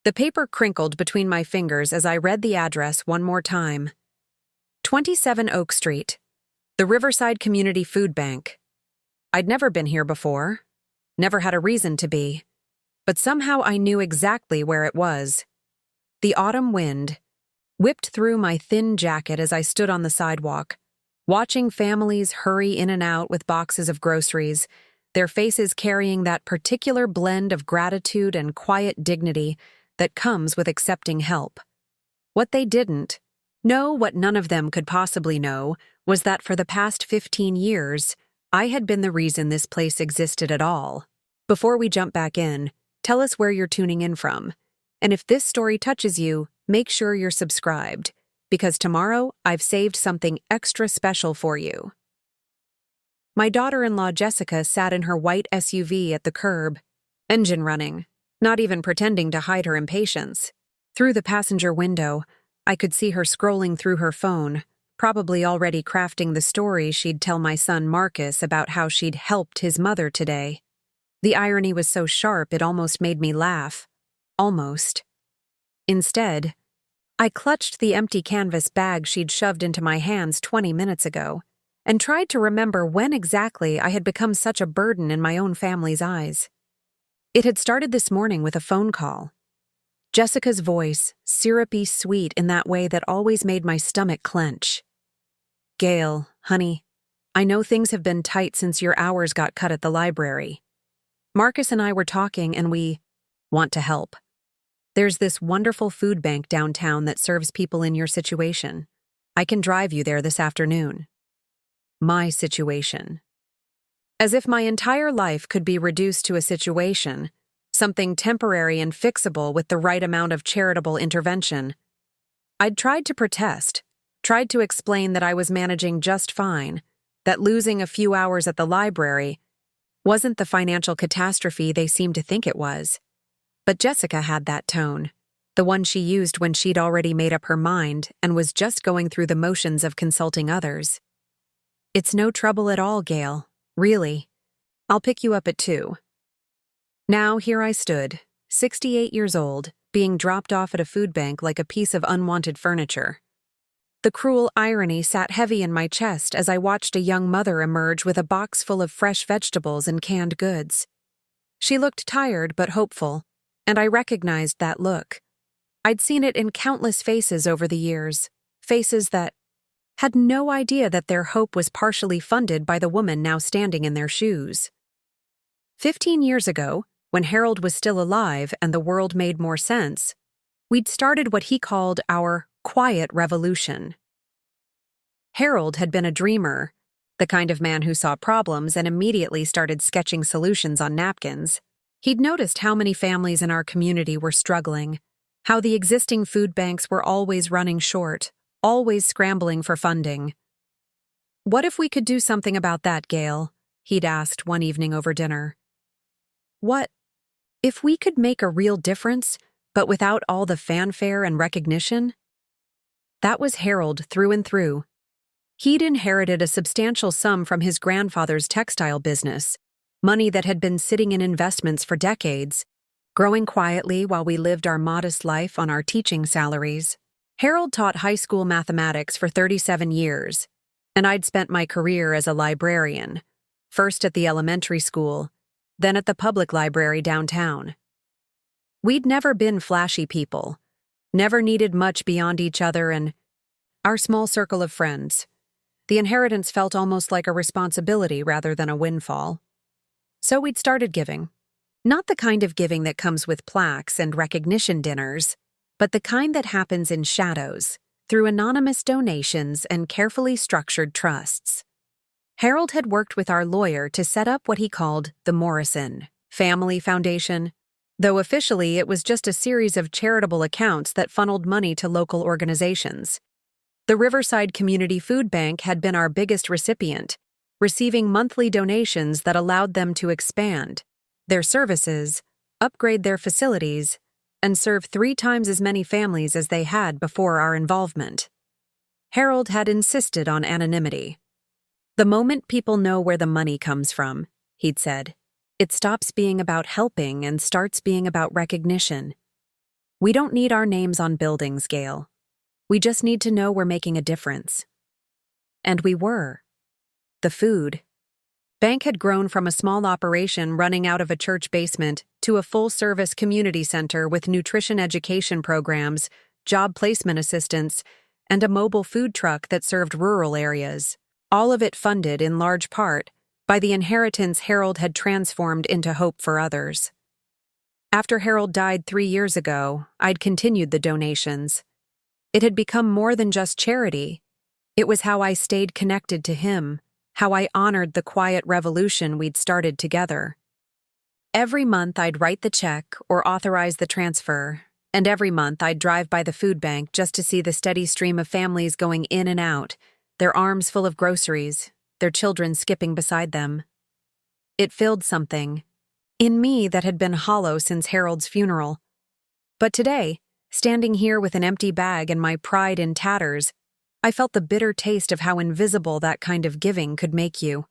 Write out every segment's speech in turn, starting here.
The paper crinkled between my fingers as I read the address one more time. 27 Oak Street, the Riverside Community Food Bank. I'd never been here before, never had a reason to be, but somehow I knew exactly where it was. The autumn wind whipped through my thin jacket as I stood on the sidewalk, watching families hurry in and out with boxes of groceries, their faces carrying that particular blend of gratitude and quiet dignity that comes with accepting help. What they didn't know, what none of them could possibly know, was that for the past 15 years, I had been the reason this place existed at all. Before we jump back in, tell us where you're tuning in from. And if this story touches you, make sure you're subscribed, because tomorrow I've saved something extra special for you. My daughter-in-law Jessica sat in her white SUV at the curb, engine running, not even pretending to hide her impatience. Through the passenger window, I could see her scrolling through her phone, probably already crafting the story she'd tell my son Marcus about how she'd helped his mother today. The irony was so sharp it almost made me laugh. Almost. Instead, I clutched the empty canvas bag she'd shoved into my hands 20 minutes ago and tried to remember when exactly I had become such a burden in my own family's eyes. It had started this morning with a phone call. Jessica's voice, syrupy sweet in that way that always made my stomach clench. "Gail, honey, I know things have been tight since your hours got cut at the library. Marcus and I were talking and we want to help. There's this wonderful food bank downtown that serves people in your situation. I can drive you there this afternoon." My situation. As if my entire life could be reduced to a situation, something temporary and fixable with the right amount of charitable intervention. I'd tried to protest, tried to explain that I was managing just fine, that losing a few hours at the library wasn't the financial catastrophe they seemed to think it was. But Jessica had that tone, the one she used when she'd already made up her mind and was just going through the motions of consulting others. "It's no trouble at all, Gail. Really. I'll pick you up at 2. Now here I stood, 68 years old, being dropped off at a food bank like a piece of unwanted furniture. The cruel irony sat heavy in my chest as I watched a young mother emerge with a box full of fresh vegetables and canned goods. She looked tired but hopeful, and I recognized that look. I'd seen it in countless faces over the years, faces that had no idea that their hope was partially funded by the woman now standing in their shoes. 15 years ago, when Harold was still alive and the world made more sense, we'd started what he called our quiet revolution. Harold had been a dreamer, the kind of man who saw problems and immediately started sketching solutions on napkins. He'd noticed how many families in our community were struggling, how the existing food banks were always running short, always scrambling for funding. "What if we could do something about that, Gail?" he'd asked one evening over dinner. "What if we could make a real difference, but without all the fanfare and recognition?" That was Harold through and through. He'd inherited a substantial sum from his grandfather's textile business, money that had been sitting in investments for decades, growing quietly while we lived our modest life on our teaching salaries. Harold taught high school mathematics for 37 years, and I'd spent my career as a librarian, first at the elementary school, then at the public library downtown. We'd never been flashy people, never needed much beyond each other and our small circle of friends. The inheritance felt almost like a responsibility rather than a windfall. So we'd started giving. Not the kind of giving that comes with plaques and recognition dinners, but the kind that happens in shadows, through anonymous donations and carefully structured trusts. Harold had worked with our lawyer to set up what he called the Morrison Family Foundation, though officially it was just a series of charitable accounts that funneled money to local organizations. The Riverside Community Food Bank had been our biggest recipient, receiving monthly donations that allowed them to expand their services, upgrade their facilities, and serve 3 times as many families as they had before our involvement. Harold had insisted on anonymity. "The moment people know where the money comes from," he'd said, "it stops being about helping and starts being about recognition." We don't need our names on buildings, Gail. We just need to know we're making a difference. And we were. The food bank had grown from a small operation running out of a church basement to a full-service community center with nutrition education programs, job placement assistance, and a mobile food truck that served rural areas, all of it funded in large part by the inheritance Harold had transformed into hope for others. After Harold died 3 years ago, I'd continued the donations. It had become more than just charity. It was how I stayed connected to him, how I honored the quiet revolution we'd started together. Every month I'd write the check or authorize the transfer, and every month I'd drive by the food bank just to see the steady stream of families going in and out, their arms full of groceries, their children skipping beside them. It filled something in me that had been hollow since Harold's funeral. But today, standing here with an empty bag and my pride in tatters, I felt the bitter taste of how invisible that kind of giving could make you.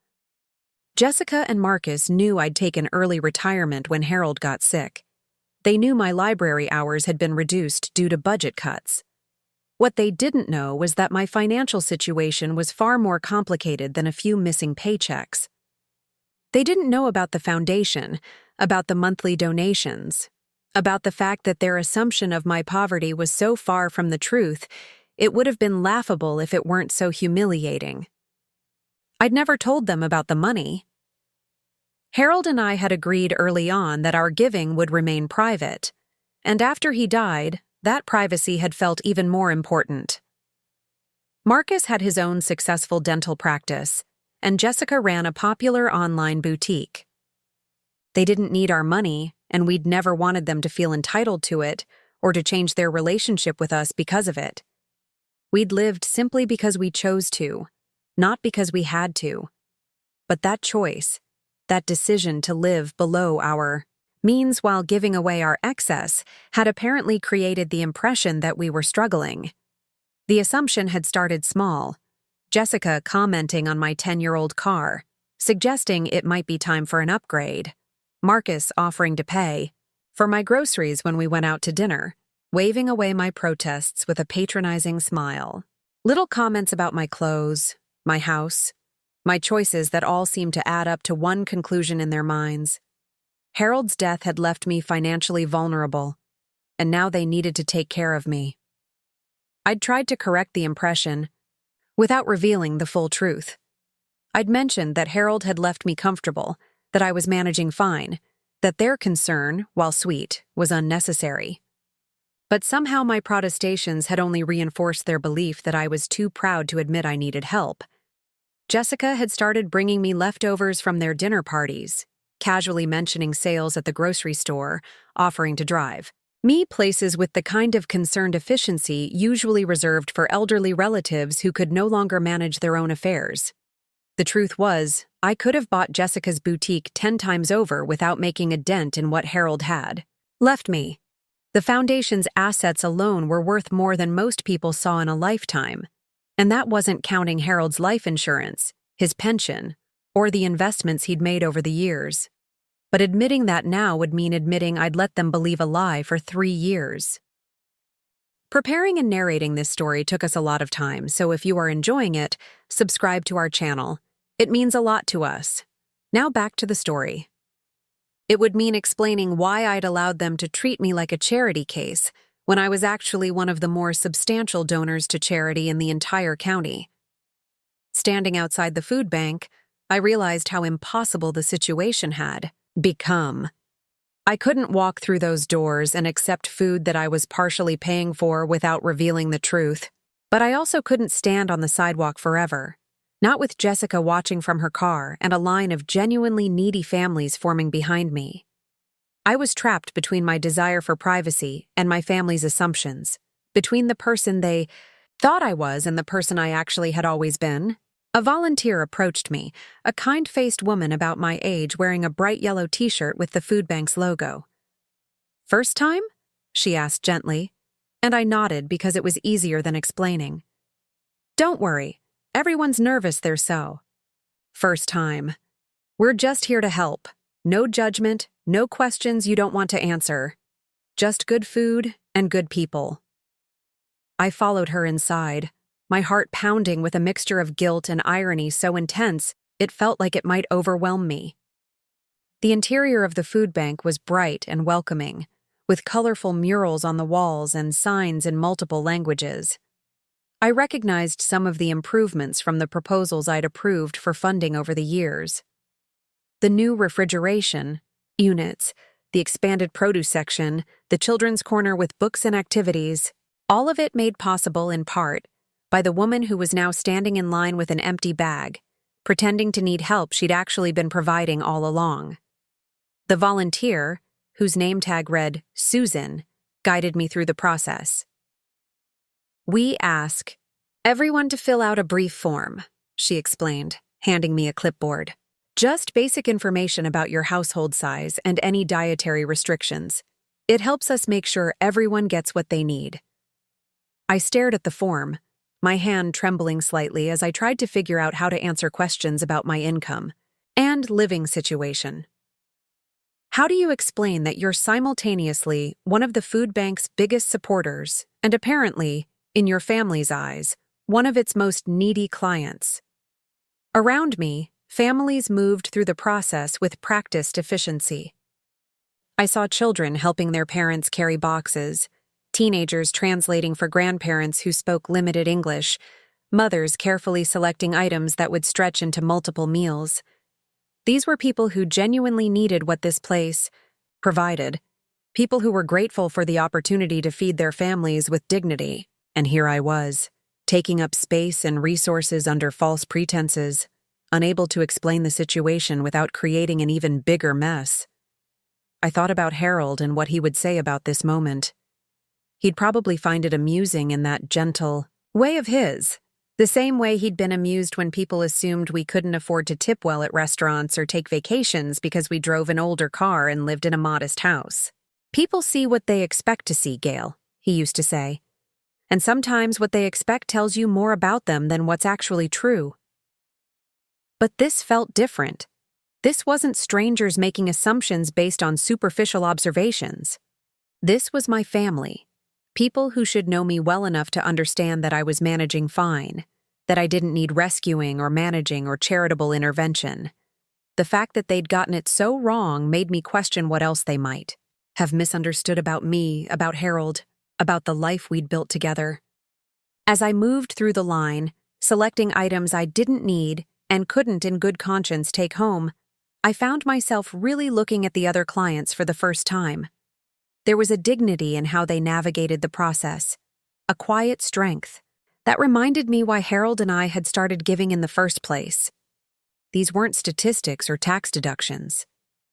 Jessica and Marcus knew I'd taken early retirement when Harold got sick. They knew my library hours had been reduced due to budget cuts. What they didn't know was that my financial situation was far more complicated than a few missing paychecks. They didn't know about the foundation, about the monthly donations, about the fact that their assumption of my poverty was so far from the truth, it would have been laughable if it weren't so humiliating. I'd never told them about the money. Harold and I had agreed early on that our giving would remain private, and after he died, that privacy had felt even more important. Marcus had his own successful dental practice, and Jessica ran a popular online boutique. They didn't need our money, and we'd never wanted them to feel entitled to it or to change their relationship with us because of it. We'd lived simply because we chose to, not because we had to. But that choice, that decision to live below our means while giving away our excess, had apparently created the impression that we were struggling. The assumption had started small. Jessica commenting on my 10-year-old car, suggesting it might be time for an upgrade. Marcus offering to pay for my groceries when we went out to dinner, waving away my protests with a patronizing smile. Little comments about my clothes, my house, my choices that all seemed to add up to one conclusion in their minds. Harold's death had left me financially vulnerable, and now they needed to take care of me. I'd tried to correct the impression without revealing the full truth. I'd mentioned that Harold had left me comfortable, that I was managing fine, that their concern, while sweet, was unnecessary. But somehow my protestations had only reinforced their belief that I was too proud to admit I needed help. Jessica had started bringing me leftovers from their dinner parties, casually mentioning sales at the grocery store, offering to drive me places with the kind of concerned efficiency usually reserved for elderly relatives who could no longer manage their own affairs. The truth was, I could have bought Jessica's boutique 10 times over without making a dent in what Harold had left me. The foundation's assets alone were worth more than most people saw in a lifetime, and that wasn't counting Harold's life insurance, his pension, or the investments he'd made over the years. But admitting that now would mean admitting I'd let them believe a lie for 3 years. Preparing and narrating this story took us a lot of time, so if you are enjoying it, subscribe to our channel. It means a lot to us. Now back to the story. It would mean explaining why I'd allowed them to treat me like a charity case when I was actually one of the more substantial donors to charity in the entire county. Standing outside the food bank, I realized how impossible the situation had become. I couldn't walk through those doors and accept food that I was partially paying for without revealing the truth. But I also couldn't stand on the sidewalk forever. Not with Jessica watching from her car and a line of genuinely needy families forming behind me. I was trapped between my desire for privacy and my family's assumptions, between the person they thought I was and the person I actually had always been. A volunteer approached me, a kind-faced woman about my age wearing a bright yellow t-shirt with the food bank's logo. "First time?" she asked gently, and I nodded because it was easier than explaining. "Don't worry. Everyone's nervous they're so. First time. We're just here to help. No judgment, no questions you don't want to answer. Just good food, and good people. I followed her inside, my heart pounding with a mixture of guilt and irony so intense it felt like it might overwhelm me. The interior of the food bank was bright and welcoming, with colorful murals on the walls and signs in multiple languages. I recognized some of the improvements from the proposals I'd approved for funding over the years. The new refrigeration units, the expanded produce section, the children's corner with books and activities, all of it made possible in part by the woman who was now standing in line with an empty bag, pretending to need help she'd actually been providing all along. The volunteer, whose name tag read Susan, guided me through the process. "We ask everyone to fill out a brief form," she explained, handing me a clipboard. "Just basic information about your household size and any dietary restrictions. It helps us make sure everyone gets what they need." I stared at the form, my hand trembling slightly as I tried to figure out how to answer questions about my income and living situation. How do you explain that you're simultaneously one of the food bank's biggest supporters and apparently, in your family's eyes, one of its most needy clients? Around me, families moved through the process with practiced efficiency. I saw children helping their parents carry boxes, teenagers translating for grandparents who spoke limited English, mothers carefully selecting items that would stretch into multiple meals. These were people who genuinely needed what this place provided, people who were grateful for the opportunity to feed their families with dignity. And here I was, taking up space and resources under false pretenses, unable to explain the situation without creating an even bigger mess. I thought about Harold and what he would say about this moment. He'd probably find it amusing in that gentle way of his, the same way he'd been amused when people assumed we couldn't afford to tip well at restaurants or take vacations because we drove an older car and lived in a modest house. "People see what they expect to see, Gail," he used to say. "And sometimes what they expect tells you more about them than what's actually true." But this felt different. This wasn't strangers making assumptions based on superficial observations. This was my family. People who should know me well enough to understand that I was managing fine, that I didn't need rescuing or managing or charitable intervention. The fact that they'd gotten it so wrong made me question what else they might have misunderstood about me, about Harold, about the life we'd built together. As I moved through the line, selecting items I didn't need and couldn't in good conscience take home, I found myself really looking at the other clients for the first time. There was a dignity in how they navigated the process, a quiet strength that reminded me why Harold and I had started giving in the first place. These weren't statistics or tax deductions.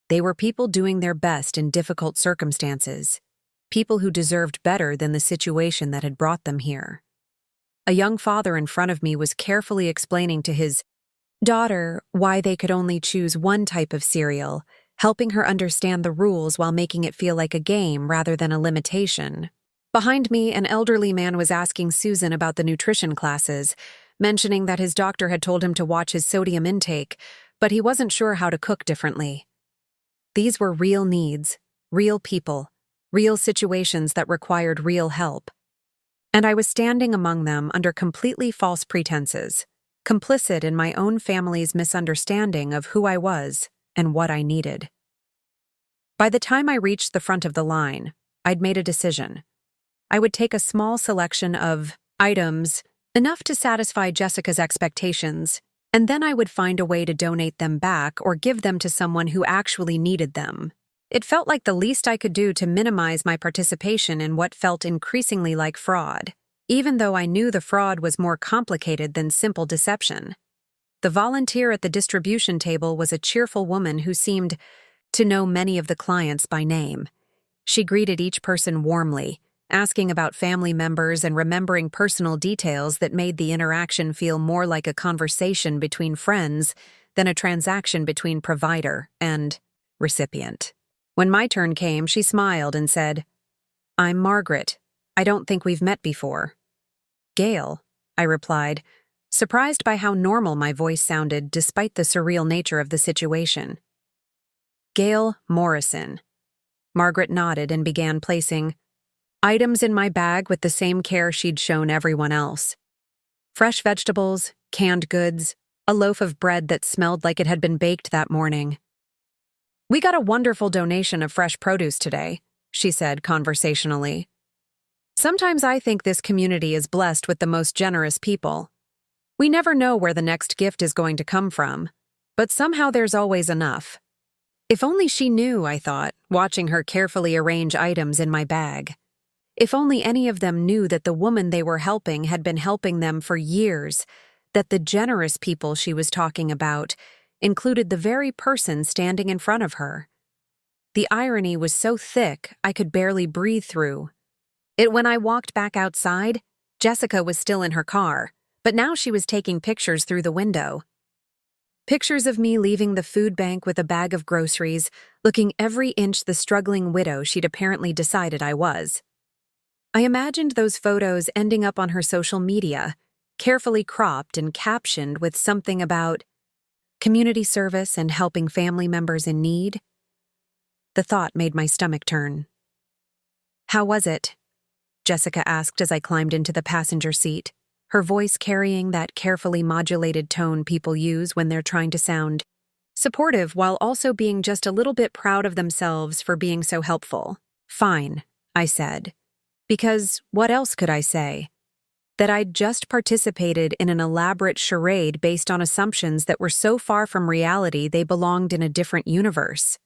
They were people doing their best in difficult circumstances, people who deserved better than the situation that had brought them here. A young father in front of me was carefully explaining to his daughter why they could only choose one type of cereal, helping her understand the rules while making it feel like a game rather than a limitation. Behind me, an elderly man was asking Susan about the nutrition classes, mentioning that his doctor had told him to watch his sodium intake, but he wasn't sure how to cook differently. These were real needs, real people, real situations that required real help. And I was standing among them under completely false pretenses, complicit in my own family's misunderstanding of who I was and what I needed. By the time I reached the front of the line, I'd made a decision. I would take a small selection of items, enough to satisfy Jessica's expectations, and then I would find a way to donate them back or give them to someone who actually needed them. It felt like the least I could do to minimize my participation in what felt increasingly like fraud, even though I knew the fraud was more complicated than simple deception. The volunteer at the distribution table was a cheerful woman who seemed to know many of the clients by name. She greeted each person warmly, asking about family members and remembering personal details that made the interaction feel more like a conversation between friends than a transaction between provider and recipient. When my turn came, she smiled and said, "I'm Margaret. I don't think we've met before." "Gail," I replied, surprised by how normal my voice sounded despite the surreal nature of the situation. "Gail Morrison." Margaret nodded and began placing Items in my bag with the same care she'd shown everyone else. Fresh vegetables, canned goods, a loaf of bread that smelled like it had been baked that morning. "We got a wonderful donation of fresh produce today," she said conversationally. "Sometimes I think this community is blessed with the most generous people. We never know where the next gift is going to come from, but somehow there's always enough." If only she knew, I thought, watching her carefully arrange items in my bag. If only any of them knew that the woman they were helping had been helping them for years, that the generous people she was talking about included the very person standing in front of her. The irony was so thick I could barely breathe through it. When I walked back outside, Jessica was still in her car, but now she was taking pictures through the window. Pictures of me leaving the food bank with a bag of groceries, looking every inch the struggling widow she'd apparently decided I was. I imagined those photos ending up on her social media, carefully cropped and captioned with something about community service and helping family members in need. The thought made my stomach turn. "How was it?" Jessica asked as I climbed into the passenger seat, her voice carrying that carefully modulated tone people use when they're trying to sound supportive while also being just a little bit proud of themselves for being so helpful. "Fine," I said. Because what else could I say? That I'd just participated in an elaborate charade based on assumptions that were so far from reality they belonged in a different universe.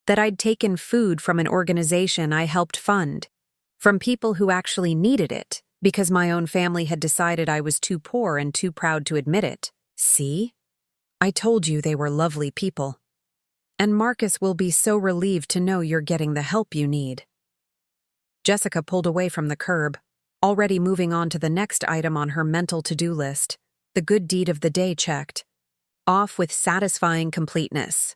That I'd taken food from an organization I helped fund, from people who actually needed it, because my own family had decided I was too poor and too proud to admit it. "See? I told you they were lovely people. And Marcus will be so relieved to know you're getting the help you need." Jessica pulled away from the curb, already moving on to the next item on her mental to-do list, the good deed of the day checked, off with satisfying completeness.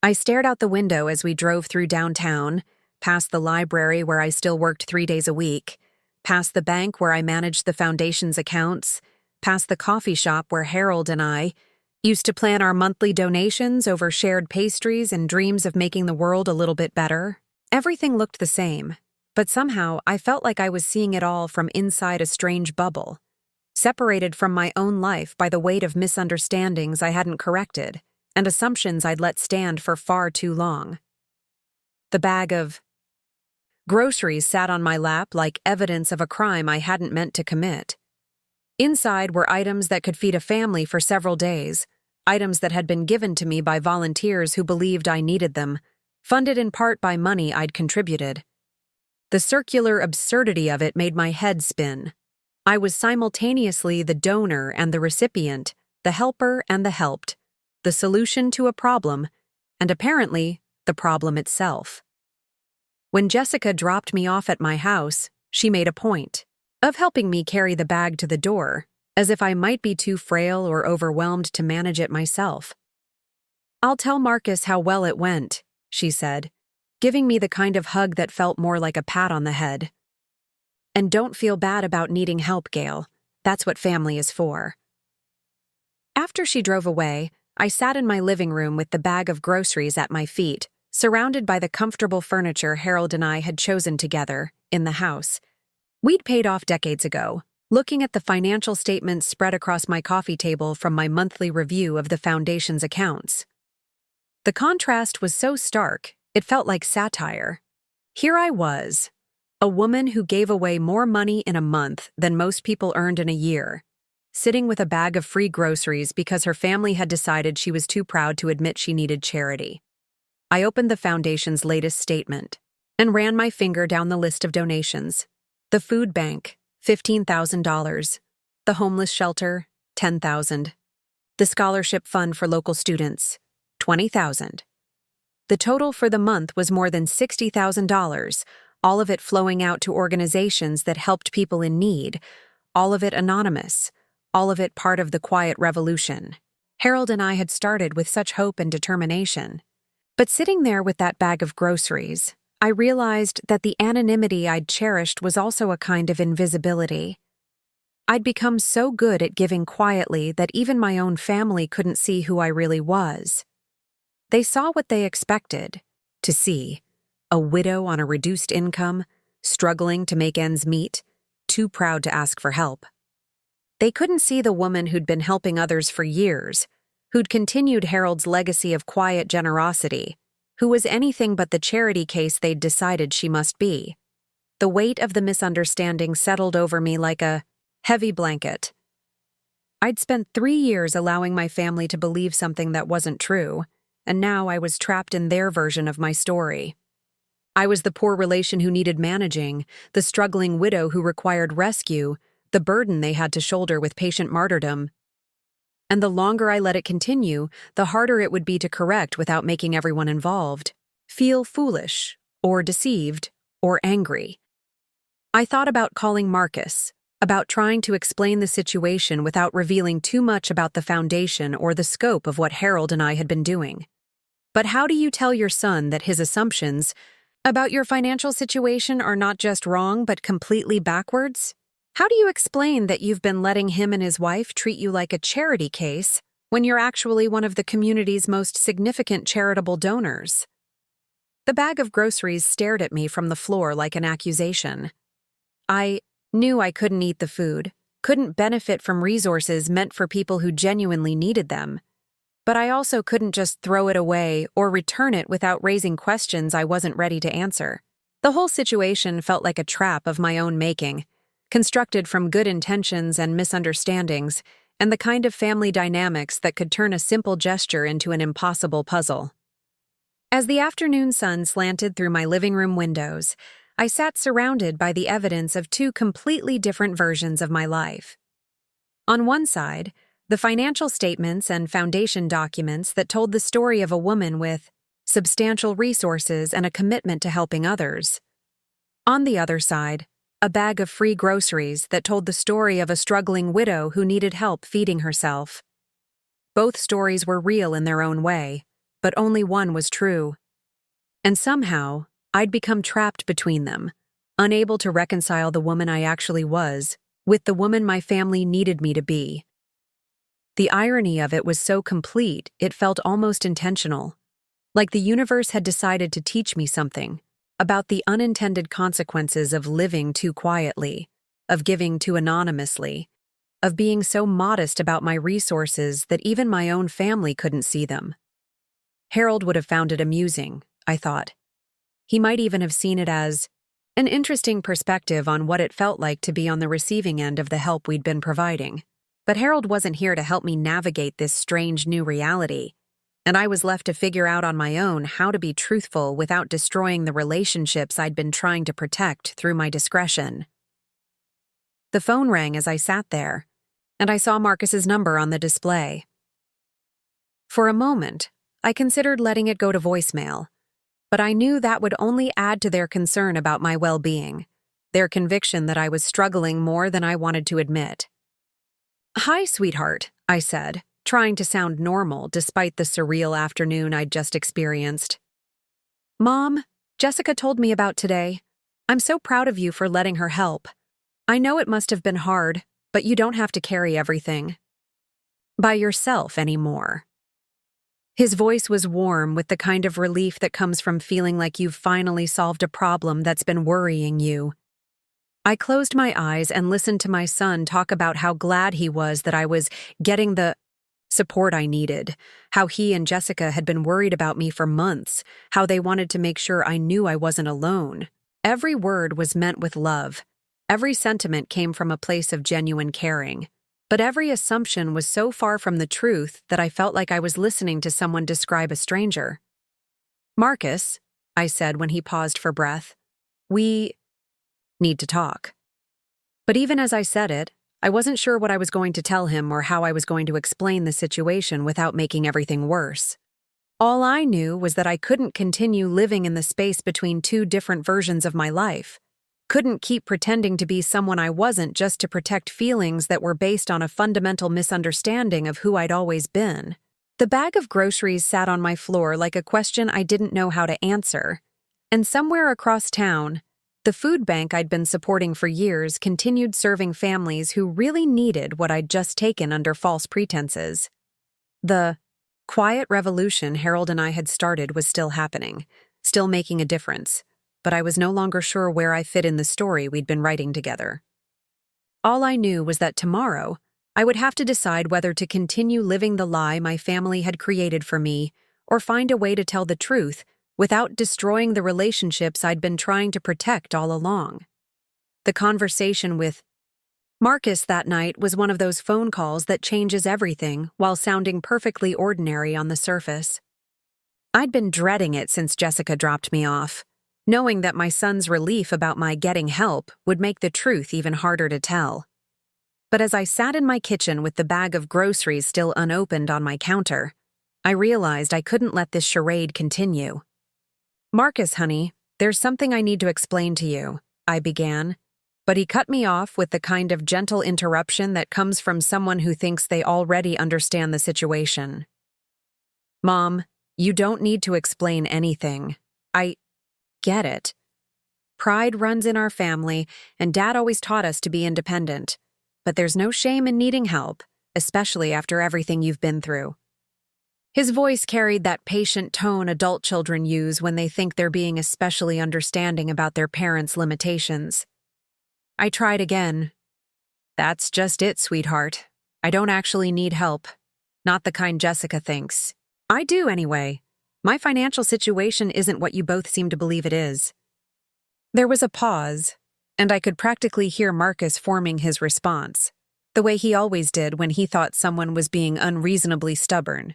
I stared out the window as we drove through downtown, past the library where I still worked 3 days a week, past the bank where I managed the foundation's accounts, past the coffee shop where Harold and I used to plan our monthly donations over shared pastries and dreams of making the world a little bit better. Everything looked the same, but somehow I felt like I was seeing it all from inside a strange bubble, separated from my own life by the weight of misunderstandings I hadn't corrected and assumptions I'd let stand for far too long. The bag of groceries sat on my lap like evidence of a crime I hadn't meant to commit. Inside were items that could feed a family for several days, items that had been given to me by volunteers who believed I needed them, funded in part by money I'd contributed. The circular absurdity of it made my head spin. I was simultaneously the donor and the recipient, the helper and the helped, the solution to a problem, and apparently, the problem itself. When Jessica dropped me off at my house, she made a point of helping me carry the bag to the door, as if I might be too frail or overwhelmed to manage it myself. "I'll tell Marcus how well it went," she said, giving me the kind of hug that felt more like a pat on the head. "And don't feel bad about needing help, Gail. That's what family is for." After she drove away, I sat in my living room with the bag of groceries at my feet, surrounded by the comfortable furniture Harold and I had chosen together in the house we'd paid off decades ago, looking at the financial statements spread across my coffee table from my monthly review of the foundation's accounts. The contrast was so stark, it felt like satire. Here I was, a woman who gave away more money in a month than most people earned in a year, sitting with a bag of free groceries because her family had decided she was too proud to admit she needed charity. I opened the foundation's latest statement and ran my finger down the list of donations. The food bank, $15,000. The homeless shelter, $10,000. The scholarship fund for local students, $20,000. The total for the month was more than $60,000, all of it flowing out to organizations that helped people in need, all of it anonymous, all of it part of the quiet revolution. Harold and I had started with such hope and determination. But sitting there with that bag of groceries, I realized that the anonymity I'd cherished was also a kind of invisibility. I'd become so good at giving quietly that even my own family couldn't see who I really was. They saw what they expected to see: a widow on a reduced income, struggling to make ends meet, too proud to ask for help. They couldn't see the woman who'd been helping others for years, who'd continued Harold's legacy of quiet generosity, who was anything but the charity case they'd decided she must be. The weight of the misunderstanding settled over me like a heavy blanket. I'd spent 3 years allowing my family to believe something that wasn't true, and now I was trapped in their version of my story. I was the poor relation who needed managing, the struggling widow who required rescue, the burden they had to shoulder with patient martyrdom. And the longer I let it continue, the harder it would be to correct without making everyone involved feel foolish, or deceived, or angry. I thought about calling Marcus, about trying to explain the situation without revealing too much about the foundation or the scope of what Harold and I had been doing. But how do you tell your son that his assumptions about your financial situation are not just wrong but completely backwards? How do you explain that you've been letting him and his wife treat you like a charity case when you're actually one of the community's most significant charitable donors? The bag of groceries stared at me from the floor like an accusation. I knew I couldn't eat the food, couldn't benefit from resources meant for people who genuinely needed them. But I also couldn't just throw it away or return it without raising questions I wasn't ready to answer. The whole situation felt like a trap of my own making, constructed from good intentions and misunderstandings, and the kind of family dynamics that could turn a simple gesture into an impossible puzzle. As the afternoon sun slanted through my living room windows, I sat surrounded by the evidence of 2 completely different versions of my life. On one side, the financial statements and foundation documents that told the story of a woman with substantial resources and a commitment to helping others. On the other side, a bag of free groceries that told the story of a struggling widow who needed help feeding herself. Both stories were real in their own way, but only one was true. And somehow, I'd become trapped between them, unable to reconcile the woman I actually was with the woman my family needed me to be. The irony of it was so complete, it felt almost intentional, like the universe had decided to teach me something about the unintended consequences of living too quietly, of giving too anonymously, of being so modest about my resources that even my own family couldn't see them. Harold would have found it amusing, I thought. He might even have seen it as an interesting perspective on what it felt like to be on the receiving end of the help we'd been providing. But Harold wasn't here to help me navigate this strange new reality, and I was left to figure out on my own how to be truthful without destroying the relationships I'd been trying to protect through my discretion. The phone rang as I sat there, and I saw Marcus's number on the display. For a moment, I considered letting it go to voicemail, but I knew that would only add to their concern about my well-being, their conviction that I was struggling more than I wanted to admit. "Hi, sweetheart," I said, trying to sound normal despite the surreal afternoon I'd just experienced. "Mom, Jessica told me about today. I'm so proud of you for letting her help. I know it must have been hard, but you don't have to carry everything by yourself anymore." His voice was warm with the kind of relief that comes from feeling like you've finally solved a problem that's been worrying you. I closed my eyes and listened to my son talk about how glad he was that I was getting the support I needed, how he and Jessica had been worried about me for months, how they wanted to make sure I knew I wasn't alone. Every word was meant with love. Every sentiment came from a place of genuine caring. But every assumption was so far from the truth that I felt like I was listening to someone describe a stranger. "Marcus," I said when he paused for breath, "we need to talk." But even as I said it, I wasn't sure what I was going to tell him or how I was going to explain the situation without making everything worse. All I knew was that I couldn't continue living in the space between 2 different versions of my life. Couldn't keep pretending to be someone I wasn't just to protect feelings that were based on a fundamental misunderstanding of who I'd always been. The bag of groceries sat on my floor like a question I didn't know how to answer. And somewhere across town, the food bank I'd been supporting for years continued serving families who really needed what I'd just taken under false pretenses. The quiet revolution Harold and I had started was still happening, still making a difference. but I was no longer sure where I fit in the story we'd been writing together. All I knew was that tomorrow, I would have to decide whether to continue living the lie my family had created for me or find a way to tell the truth without destroying the relationships I'd been trying to protect all along. The conversation with Marcus that night was one of those phone calls that changes everything while sounding perfectly ordinary on the surface. I'd been dreading it since Jessica dropped me off, knowing that my son's relief about my getting help would make the truth even harder to tell. But as I sat in my kitchen with the bag of groceries still unopened on my counter, I realized I couldn't let this charade continue. "Marcus, honey, there's something I need to explain to you," I began, but he cut me off with the kind of gentle interruption that comes from someone who thinks they already understand the situation. "Mom, you don't need to explain anything. I get it. Pride runs in our family, and Dad always taught us to be independent. But there's no shame in needing help, especially after everything you've been through." His voice carried that patient tone adult children use when they think they're being especially understanding about their parents' limitations. I tried again. "That's just it, sweetheart. I don't actually need help. Not the kind Jessica thinks. I do anyway. My financial situation isn't what you both seem to believe it is." There was a pause, and I could practically hear Marcus forming his response, the way he always did when he thought someone was being unreasonably stubborn.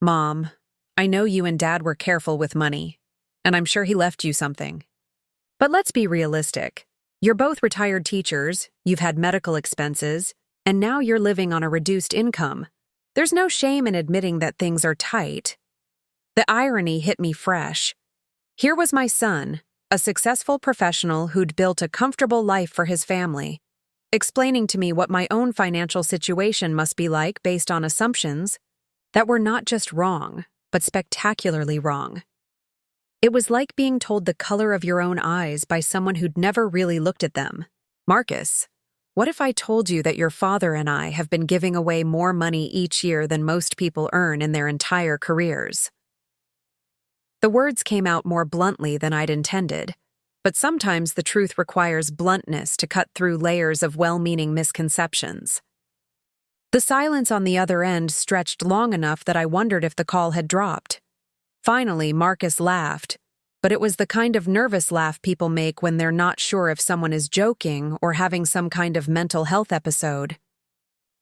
"Mom, I know you and Dad were careful with money, and I'm sure he left you something. But let's be realistic. You're both retired teachers, you've had medical expenses, and now you're living on a reduced income. There's no shame in admitting that things are tight." The irony hit me fresh. Here was my son, a successful professional who'd built a comfortable life for his family, explaining to me what my own financial situation must be like based on assumptions that were not just wrong, but spectacularly wrong. It was like being told the color of your own eyes by someone who'd never really looked at them. "Marcus, what if I told you that your father and I have been giving away more money each year than most people earn in their entire careers?" The words came out more bluntly than I'd intended, but sometimes the truth requires bluntness to cut through layers of well-meaning misconceptions. The silence on the other end stretched long enough that I wondered if the call had dropped. Finally, Marcus laughed, but it was the kind of nervous laugh people make when they're not sure if someone is joking or having some kind of mental health episode.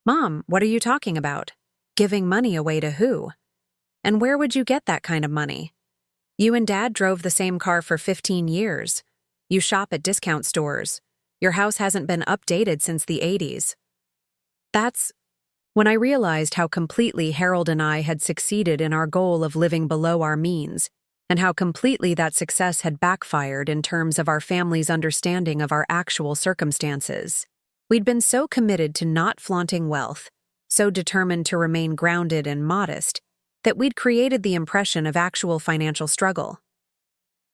"Mom, what are you talking about? Giving money away to who? And where would you get that kind of money? You and Dad drove the same car for 15 years. You shop at discount stores. Your house hasn't been updated since the 80s. That's when I realized how completely Harold and I had succeeded in our goal of living below our means, and how completely that success had backfired in terms of our family's understanding of our actual circumstances. We'd been so committed to not flaunting wealth, so determined to remain grounded and modest, that we'd created the impression of actual financial struggle.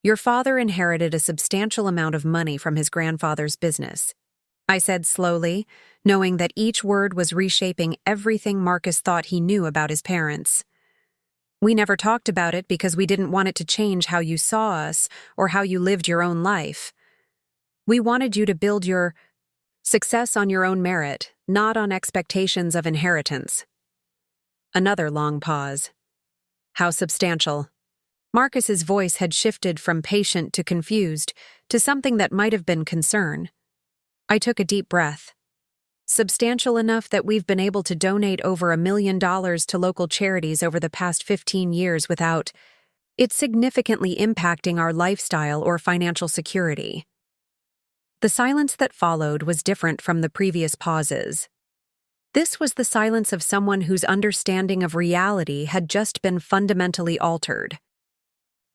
Your father inherited a substantial amount of money from his grandfather's business, I said slowly, knowing that each word was reshaping everything Marcus thought he knew about his parents. We never talked about it because we didn't want it to change how you saw us or how you lived your own life. We wanted you to build your success on your own merit, not on expectations of inheritance. Another long pause. How substantial. Marcus's voice had shifted from patient to confused to something that might have been concern. I took a deep breath. Substantial enough that we've been able to donate over $1 million to local charities over the past 15 years without it significantly impacting our lifestyle or financial security. The silence that followed was different from the previous pauses. This was the silence of someone whose understanding of reality had just been fundamentally altered.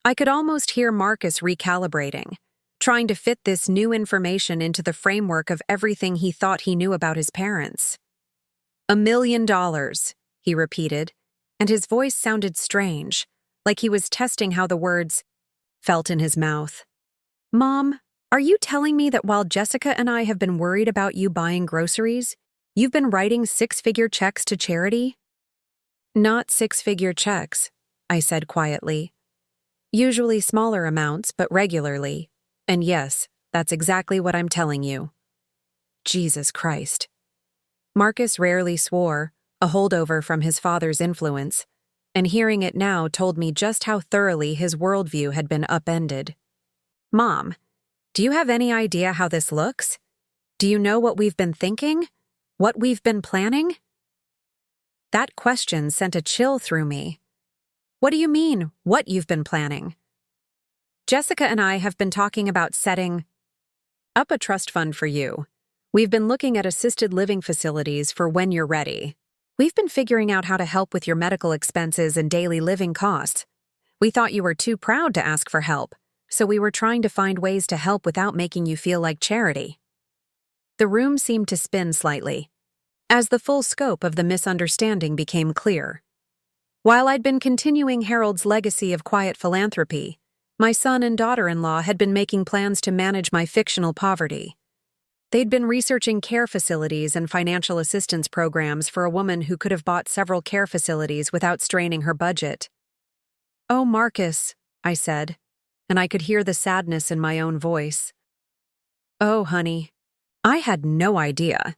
I could almost hear Marcus recalibrating, trying to fit this new information into the framework of everything he thought he knew about his parents. $1 million, he repeated, and his voice sounded strange, like he was testing how the words felt in his mouth. Mom, are you telling me that while Jessica and I have been worried about you buying groceries, you've been writing six-figure checks to charity? Not six-figure checks, I said quietly. Usually smaller amounts, but regularly. And yes, that's exactly what I'm telling you. Jesus Christ. Marcus rarely swore, a holdover from his father's influence, and hearing it now told me just how thoroughly his worldview had been upended. Mom, do you have any idea how this looks? Do you know what we've been thinking? What we've been planning? That question sent a chill through me. What do you mean, what you've been planning? Jessica and I have been talking about setting up a trust fund for you. We've been looking at assisted living facilities for when you're ready. We've been figuring out how to help with your medical expenses and daily living costs. We thought you were too proud to ask for help, so we were trying to find ways to help without making you feel like charity. The room seemed to spin slightly, as the full scope of the misunderstanding became clear. While I'd been continuing Harold's legacy of quiet philanthropy, my son and daughter-in-law had been making plans to manage my fictional poverty. They'd been researching care facilities and financial assistance programs for a woman who could have bought several care facilities without straining her budget. "Oh, Marcus," I said, and I could hear the sadness in my own voice. "Oh, honey, I had no idea."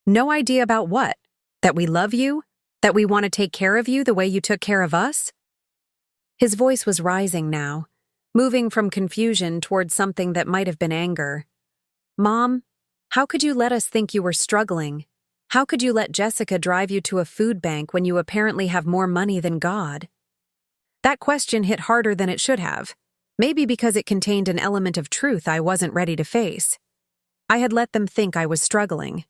"No idea about what? That we love you? That we want to take care of you the way you took care of us?" His voice was rising now, moving from confusion towards something that might have been anger. "Mom, how could you let us think you were struggling? How could you let Jessica drive you to a food bank when you apparently have more money than God?" That question hit harder than it should have, maybe because it contained an element of truth I wasn't ready to face. I had let them think I was struggling.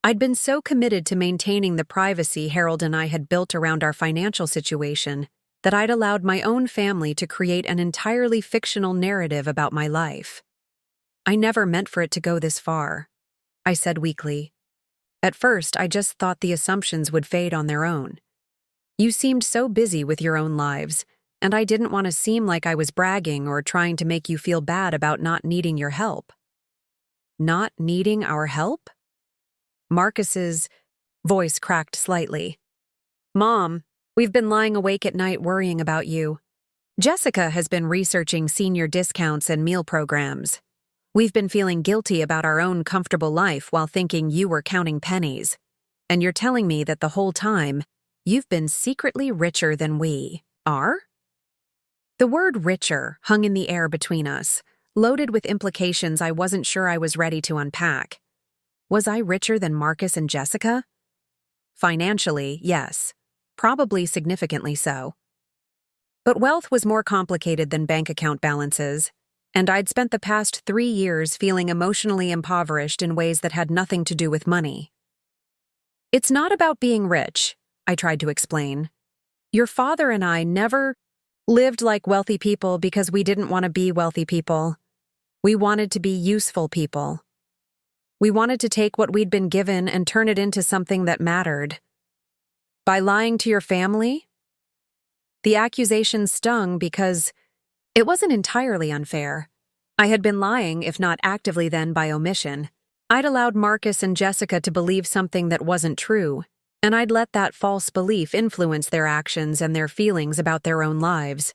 I'd been so committed to maintaining the privacy Harold and I had built around our financial situation that I'd allowed my own family to create an entirely fictional narrative about my life. "I never meant for it to go this far," I said weakly. "At first, I just thought the assumptions would fade on their own. You seemed so busy with your own lives, and I didn't want to seem like I was bragging or trying to make you feel bad about not needing your help." "Not needing our help?" Marcus's voice cracked slightly. "Mom, we've been lying awake at night worrying about you. Jessica has been researching senior discounts and meal programs. We've been feeling guilty about our own comfortable life while thinking you were counting pennies. And you're telling me that the whole time, you've been secretly richer than we are?" The word richer hung in the air between us, loaded with implications I wasn't sure I was ready to unpack. Was I richer than Marcus and Jessica? Financially, yes. Probably significantly so. But wealth was more complicated than bank account balances, and I'd spent the past 3 years feeling emotionally impoverished in ways that had nothing to do with money. "It's not about being rich," I tried to explain. "Your father and I never lived like wealthy people because we didn't want to be wealthy people. We wanted to be useful people. We wanted to take what we'd been given and turn it into something that mattered. By lying to your family?" The accusation stung because it wasn't entirely unfair. I had been lying, if not actively then by omission. I'd allowed Marcus and Jessica to believe something that wasn't true, and I'd let that false belief influence their actions and their feelings about their own lives.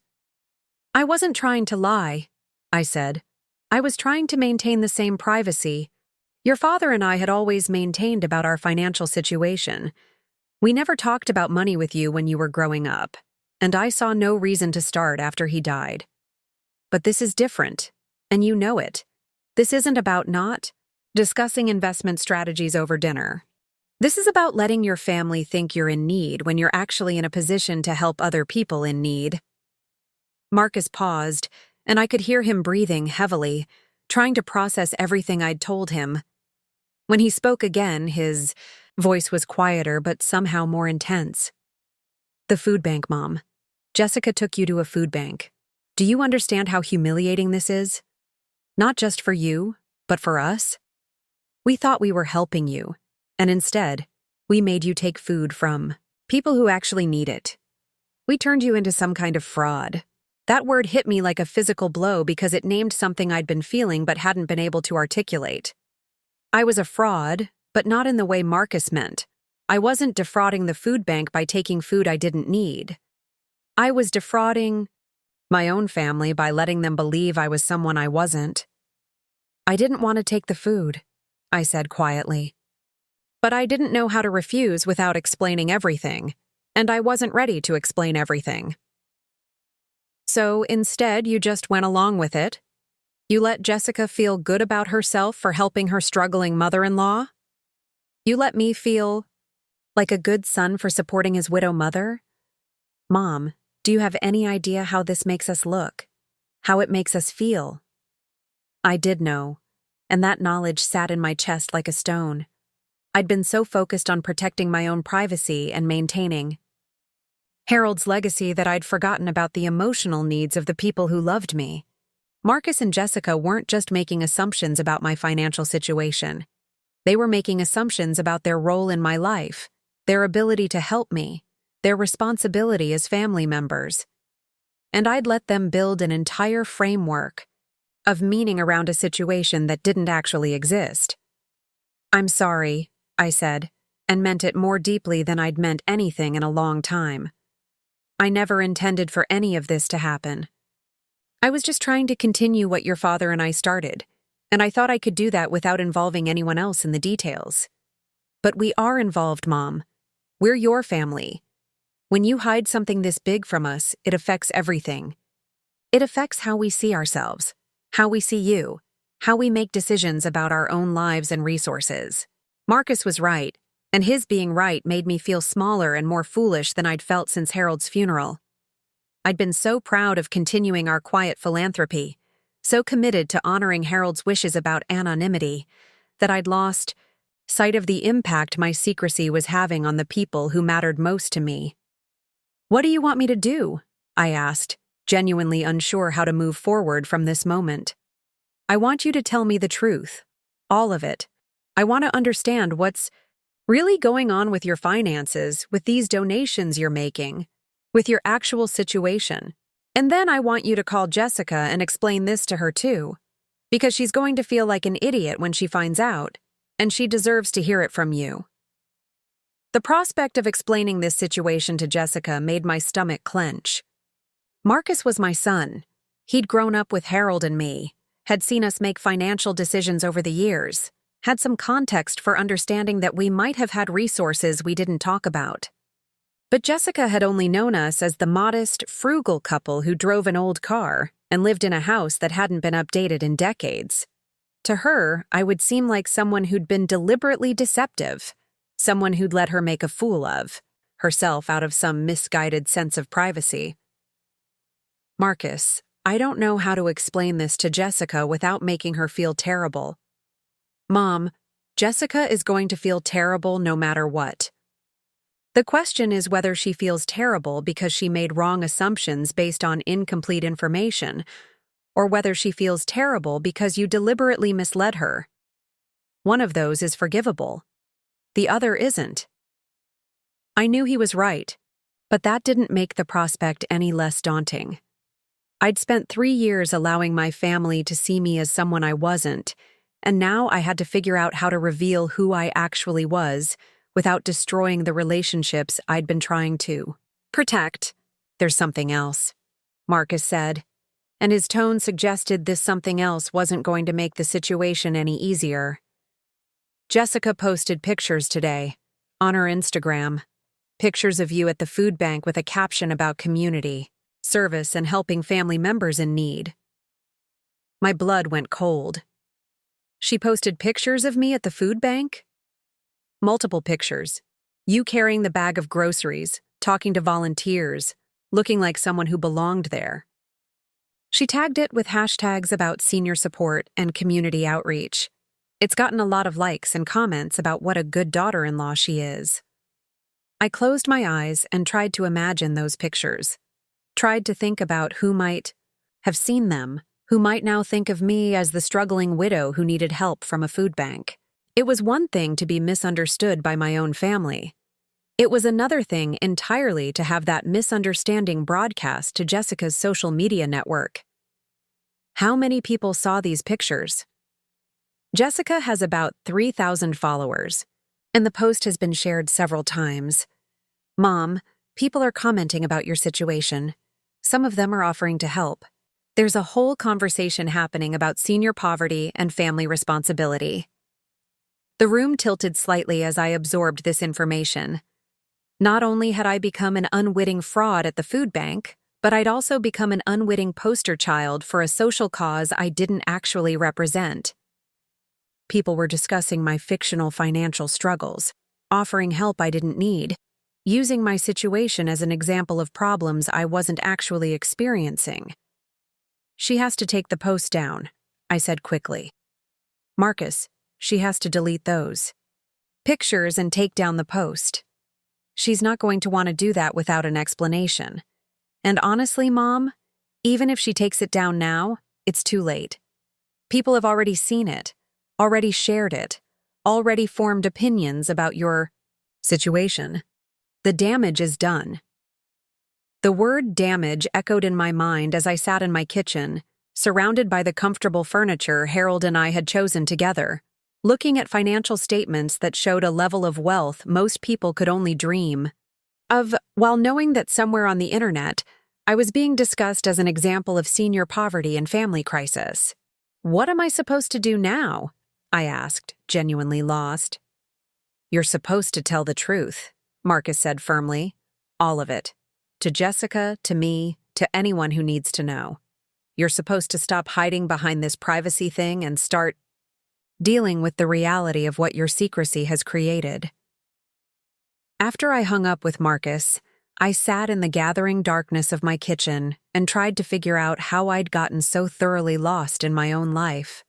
"I wasn't trying to lie," I said. "I was trying to maintain the same privacy your father and I had always maintained about our financial situation. We never talked about money with you when you were growing up, and I saw no reason to start after he died. But this is different, and you know it. This isn't about not discussing investment strategies over dinner. This is about letting your family think you're in need when you're actually in a position to help other people in need." Marcus paused, and I could hear him breathing heavily, trying to process everything I'd told him. When he spoke again, his voice was quieter but somehow more intense. "The food bank, Mom. Jessica took you to a food bank. Do you understand how humiliating this is? Not just for you, but for us? We thought we were helping you, and instead, we made you take food from people who actually need it. We turned you into some kind of fraud." That word hit me like a physical blow because it named something I'd been feeling but hadn't been able to articulate. I was a fraud, but not in the way Marcus meant. I wasn't defrauding the food bank by taking food I didn't need. I was defrauding My own family by letting them believe I was someone I wasn't. I didn't want to take the food, I said quietly. But I didn't know how to refuse without explaining everything, and I wasn't ready to explain everything. So instead, you just went along with it? You let Jessica feel good about herself for helping her struggling mother-in-law? You let me feel like a good son for supporting his widow mother? Mom, do you have any idea how this makes us look? How it makes us feel? I did know, and that knowledge sat in my chest like a stone. I'd been so focused on protecting my own privacy and maintaining Harold's legacy that I'd forgotten about the emotional needs of the people who loved me. Marcus and Jessica weren't just making assumptions about my financial situation. They were making assumptions about their role in my life, their ability to help me, their responsibility as family members. And I'd let them build an entire framework of meaning around a situation that didn't actually exist. I'm sorry, I said, and meant it more deeply than I'd meant anything in a long time. I never intended for any of this to happen. I was just trying to continue what your father and I started, and I thought I could do that without involving anyone else in the details. But we are involved, Mom. We're your family. When you hide something this big from us, it affects everything. It affects how we see ourselves, how we see you, how we make decisions about our own lives and resources. Marcus was right, and his being right made me feel smaller and more foolish than I'd felt since Harold's funeral. I'd been so proud of continuing our quiet philanthropy, so committed to honoring Harold's wishes about anonymity, that I'd lost sight of the impact my secrecy was having on the people who mattered most to me. What do you want me to do? I asked, genuinely unsure how to move forward from this moment. I want you to tell me the truth. All of it. I want to understand what's really going on with your finances, with these donations you're making, with your actual situation. And then I want you to call Jessica and explain this to her too, because she's going to feel like an idiot when she finds out, and she deserves to hear it from you. The prospect of explaining this situation to Jessica made my stomach clench. Marcus was my son. He'd grown up with Harold and me, had seen us make financial decisions over the years, had some context for understanding that we might have had resources we didn't talk about. But Jessica had only known us as the modest, frugal couple who drove an old car and lived in a house that hadn't been updated in decades. To her, I would seem like someone who'd been deliberately deceptive, someone who'd let her make a fool of herself out of some misguided sense of privacy. Marcus, I don't know how to explain this to Jessica without making her feel terrible. Mom, Jessica is going to feel terrible no matter what. The question is whether she feels terrible because she made wrong assumptions based on incomplete information, or whether she feels terrible because you deliberately misled her. One of those is forgivable. The other isn't. I knew he was right, but that didn't make the prospect any less daunting. I'd spent 3 years allowing my family to see me as someone I wasn't, and now I had to figure out how to reveal who I actually was without destroying the relationships I'd been trying to protect. There's something else, Marcus said, and his tone suggested this something else wasn't going to make the situation any easier. Jessica posted pictures today, on her Instagram, pictures of you at the food bank with a caption about community, service, and helping family members in need. My blood went cold. She posted pictures of me at the food bank? Multiple pictures. You carrying the bag of groceries, talking to volunteers, looking like someone who belonged there. She tagged it with hashtags about senior support and community outreach. It's gotten a lot of likes and comments about what a good daughter-in-law she is. I closed my eyes and tried to imagine those pictures. Tried to think about who might have seen them, who might now think of me as the struggling widow who needed help from a food bank. It was one thing to be misunderstood by my own family. It was another thing entirely to have that misunderstanding broadcast to Jessica's social media network. How many people saw these pictures? Jessica has about 3,000 followers, and the post has been shared several times. Mom, people are commenting about your situation. Some of them are offering to help. There's a whole conversation happening about senior poverty and family responsibility. The room tilted slightly as I absorbed this information. Not only had I become an unwitting fraud at the food bank, but I'd also become an unwitting poster child for a social cause I didn't actually represent. People were discussing my fictional financial struggles, offering help I didn't need, using my situation as an example of problems I wasn't actually experiencing. "She has to take the post down," I said quickly. "Marcus, she has to delete those pictures and take down the post. She's not going to want to do that without an explanation. And honestly, Mom, even if she takes it down now, it's too late. People have already seen it, already shared it, already formed opinions about your situation. The damage is done." The word damage echoed in my mind as I sat in my kitchen, surrounded by the comfortable furniture Harold and I had chosen together, looking at financial statements that showed a level of wealth most people could only dream of, while knowing that somewhere on the internet, I was being discussed as an example of senior poverty and family crisis. "What am I supposed to do now?" I asked, genuinely lost. "You're supposed to tell the truth," Marcus said firmly. "All of it. To Jessica, to me, to anyone who needs to know. You're supposed to stop hiding behind this privacy thing and start dealing with the reality of what your secrecy has created." After I hung up with Marcus, I sat in the gathering darkness of my kitchen and tried to figure out how I'd gotten so thoroughly lost in my own life.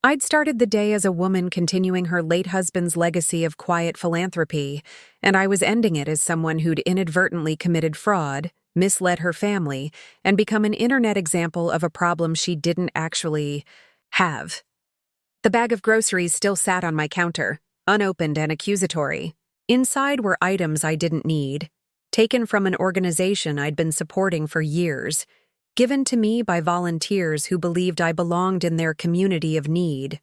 I'd started the day as a woman continuing her late husband's legacy of quiet philanthropy, and I was ending it as someone who'd inadvertently committed fraud, misled her family, and become an internet example of a problem she didn't actually have. The bag of groceries still sat on my counter, unopened and accusatory. Inside were items I didn't need, taken from an organization I'd been supporting for years, given to me by volunteers who believed I belonged in their community of need.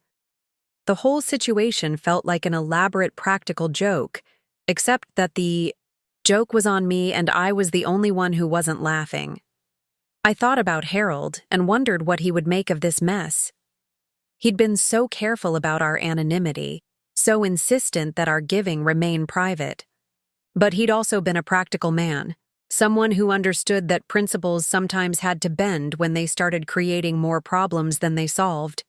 The whole situation felt like an elaborate practical joke, except that the joke was on me and I was the only one who wasn't laughing. I thought about Harold and wondered what he would make of this mess. He'd been so careful about our anonymity, so insistent that our giving remain private. But he'd also been a practical man, someone who understood that principles sometimes had to bend when they started creating more problems than they solved.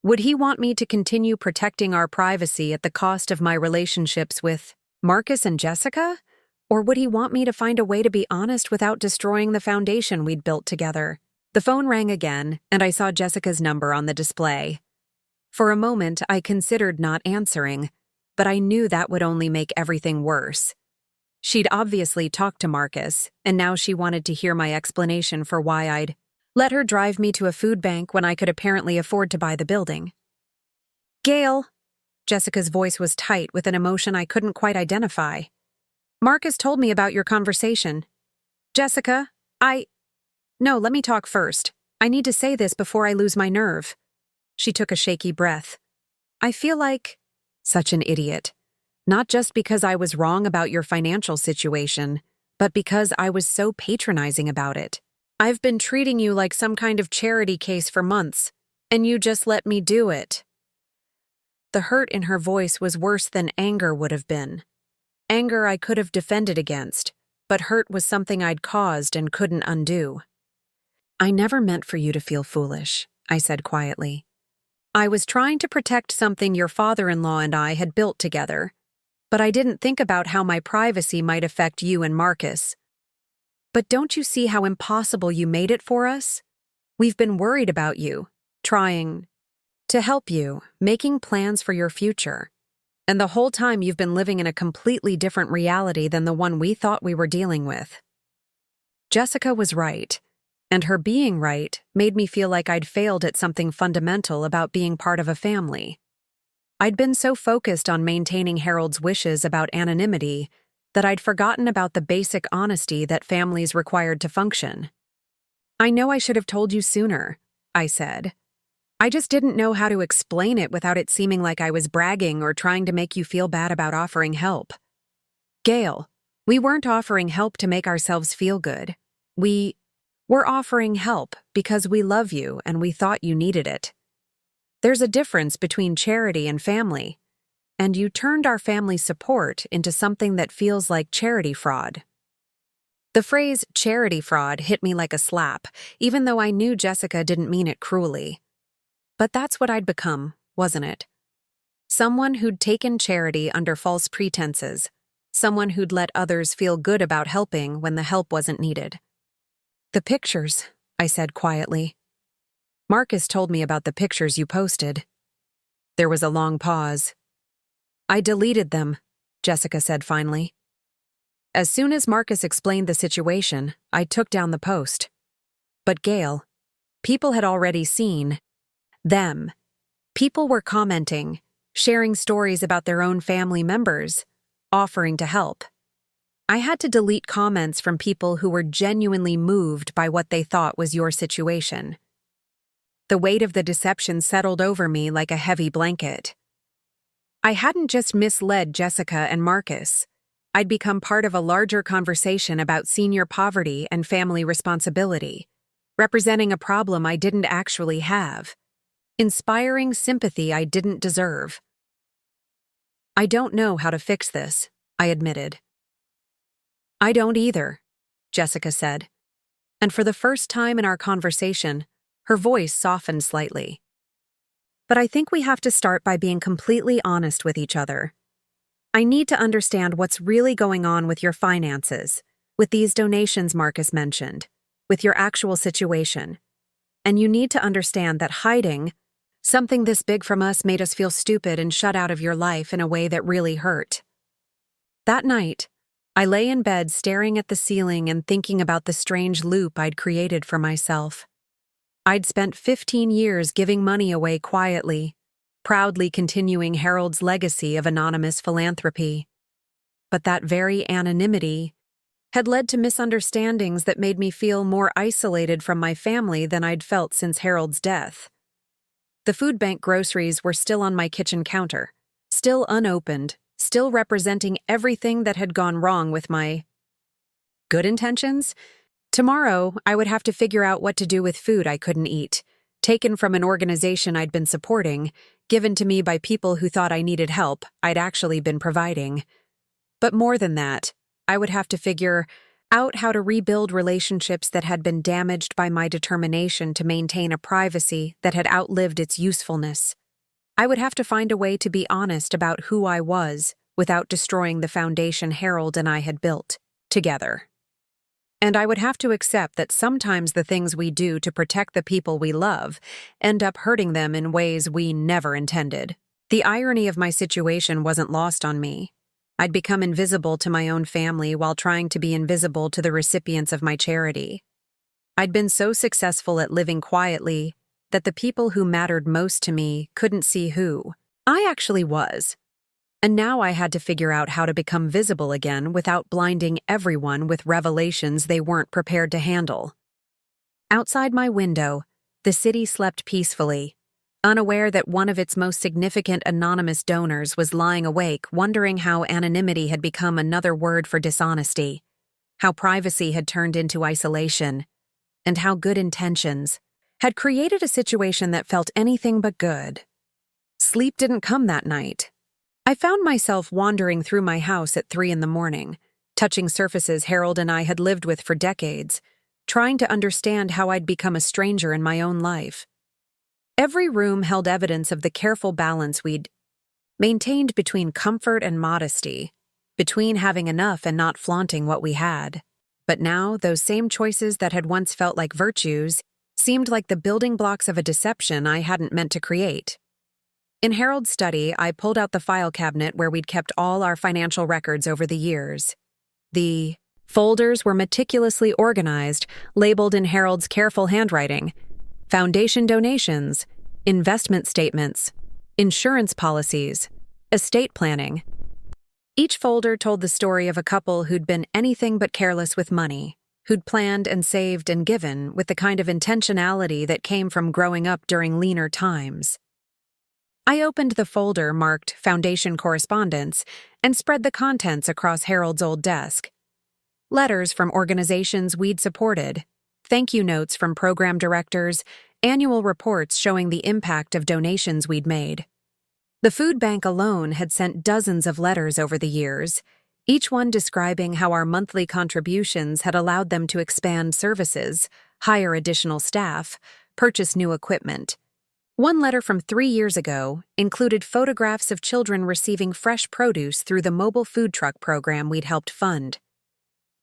Would he want me to continue protecting our privacy at the cost of my relationships with Marcus and Jessica? Or would he want me to find a way to be honest without destroying the foundation we'd built together? The phone rang again, and I saw Jessica's number on the display. For a moment, I considered not answering, but I knew that would only make everything worse. She'd obviously talked to Marcus, and now she wanted to hear my explanation for why I'd let her drive me to a food bank when I could apparently afford to buy the building. "Gail," Jessica's voice was tight with an emotion I couldn't quite identify. "Marcus told me about your conversation. Jessica, No, let me talk first. I need to say this before I lose my nerve." She took a shaky breath. "I feel like such an idiot. Not just because I was wrong about your financial situation, but because I was so patronizing about it. I've been treating you like some kind of charity case for months, and you just let me do it." The hurt in her voice was worse than anger would have been. Anger I could have defended against, but hurt was something I'd caused and couldn't undo. "I never meant for you to feel foolish," I said quietly. "I was trying to protect something your father-in-law and I had built together, but I didn't think about how my privacy might affect you and Marcus. But don't you see how impossible you made it for us? We've been worried about you, trying to help you, making plans for your future. And the whole time you've been living in a completely different reality than the one we thought we were dealing with." Jessica was right, and her being right made me feel like I'd failed at something fundamental about being part of a family. I'd been so focused on maintaining Harold's wishes about anonymity that I'd forgotten about the basic honesty that families required to function. "I know I should have told you sooner," I said. "I just didn't know how to explain it without it seeming like I was bragging or trying to make you feel bad about offering help. Gail, we weren't offering help to make ourselves feel good. We're offering help because we love you and we thought you needed it. There's a difference between charity and family, and you turned our family support into something that feels like charity fraud." The phrase charity fraud hit me like a slap, even though I knew Jessica didn't mean it cruelly. But that's what I'd become, wasn't it? Someone who'd taken charity under false pretenses, someone who'd let others feel good about helping when the help wasn't needed. "The pictures," I said quietly. "Marcus told me about the pictures you posted." There was a long pause. "I deleted them," Jessica said finally. "As soon as Marcus explained the situation, I took down the post. But Gail, people had already seen them. People were commenting, sharing stories about their own family members, offering to help. I had to delete comments from people who were genuinely moved by what they thought was your situation." The weight of the deception settled over me like a heavy blanket. I hadn't just misled Jessica and Marcus. I'd become part of a larger conversation about senior poverty and family responsibility, representing a problem I didn't actually have, inspiring sympathy I didn't deserve. "I don't know how to fix this," I admitted. "I don't either," Jessica said, and for the first time in our conversation, her voice softened slightly. "But I think we have to start by being completely honest with each other. I need to understand what's really going on with your finances, with these donations Marcus mentioned, with your actual situation. And you need to understand that hiding something this big from us made us feel stupid and shut out of your life in a way that really hurt." That night, I lay in bed staring at the ceiling and thinking about the strange loop I'd created for myself. I'd spent 15 years giving money away quietly, proudly continuing Harold's legacy of anonymous philanthropy. But that very anonymity had led to misunderstandings that made me feel more isolated from my family than I'd felt since Harold's death. The food bank groceries were still on my kitchen counter, still unopened, still representing everything that had gone wrong with my good intentions. Tomorrow, I would have to figure out what to do with food I couldn't eat, taken from an organization I'd been supporting, given to me by people who thought I needed help I'd actually been providing. But more than that, I would have to figure out how to rebuild relationships that had been damaged by my determination to maintain a privacy that had outlived its usefulness. I would have to find a way to be honest about who I was without destroying the foundation Harold and I had built together. And I would have to accept that sometimes the things we do to protect the people we love end up hurting them in ways we never intended. The irony of my situation wasn't lost on me. I'd become invisible to my own family while trying to be invisible to the recipients of my charity. I'd been so successful at living quietly that the people who mattered most to me couldn't see who I actually was. And now I had to figure out how to become visible again without blinding everyone with revelations they weren't prepared to handle. Outside my window, the city slept peacefully, unaware that one of its most significant anonymous donors was lying awake wondering how anonymity had become another word for dishonesty, how privacy had turned into isolation, and how good intentions had created a situation that felt anything but good. Sleep didn't come that night. I found myself wandering through my house at 3 a.m, touching surfaces Harold and I had lived with for decades, trying to understand how I'd become a stranger in my own life. Every room held evidence of the careful balance we'd maintained between comfort and modesty, between having enough and not flaunting what we had. But now, those same choices that had once felt like virtues seemed like the building blocks of a deception I hadn't meant to create. In Harold's study, I pulled out the file cabinet where we'd kept all our financial records over the years. The folders were meticulously organized, labeled in Harold's careful handwriting: foundation donations, investment statements, insurance policies, estate planning. Each folder told the story of a couple who'd been anything but careless with money, who'd planned and saved and given with the kind of intentionality that came from growing up during leaner times. I opened the folder marked Foundation Correspondence and spread the contents across Harold's old desk. letters from organizations we'd supported, thank you notes from program directors, annual reports showing the impact of donations we'd made. The food bank alone had sent dozens of letters over the years, each one describing how our monthly contributions had allowed them to expand services, hire additional staff, purchase new equipment. One letter from 3 years ago included photographs of children receiving fresh produce through the mobile food truck program we'd helped fund.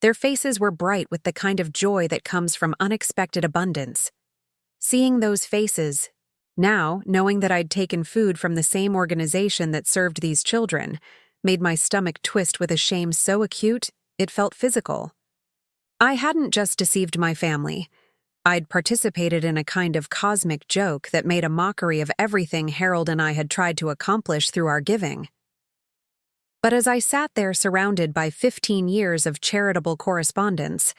Their faces were bright with the kind of joy that comes from unexpected abundance. Seeing those faces, now knowing that I'd taken food from the same organization that served these children, made my stomach twist with a shame so acute it felt physical. I hadn't just deceived my family. I'd participated in a kind of cosmic joke that made a mockery of everything Harold and I had tried to accomplish through our giving. But as I sat there surrounded by 15 years of charitable correspondence,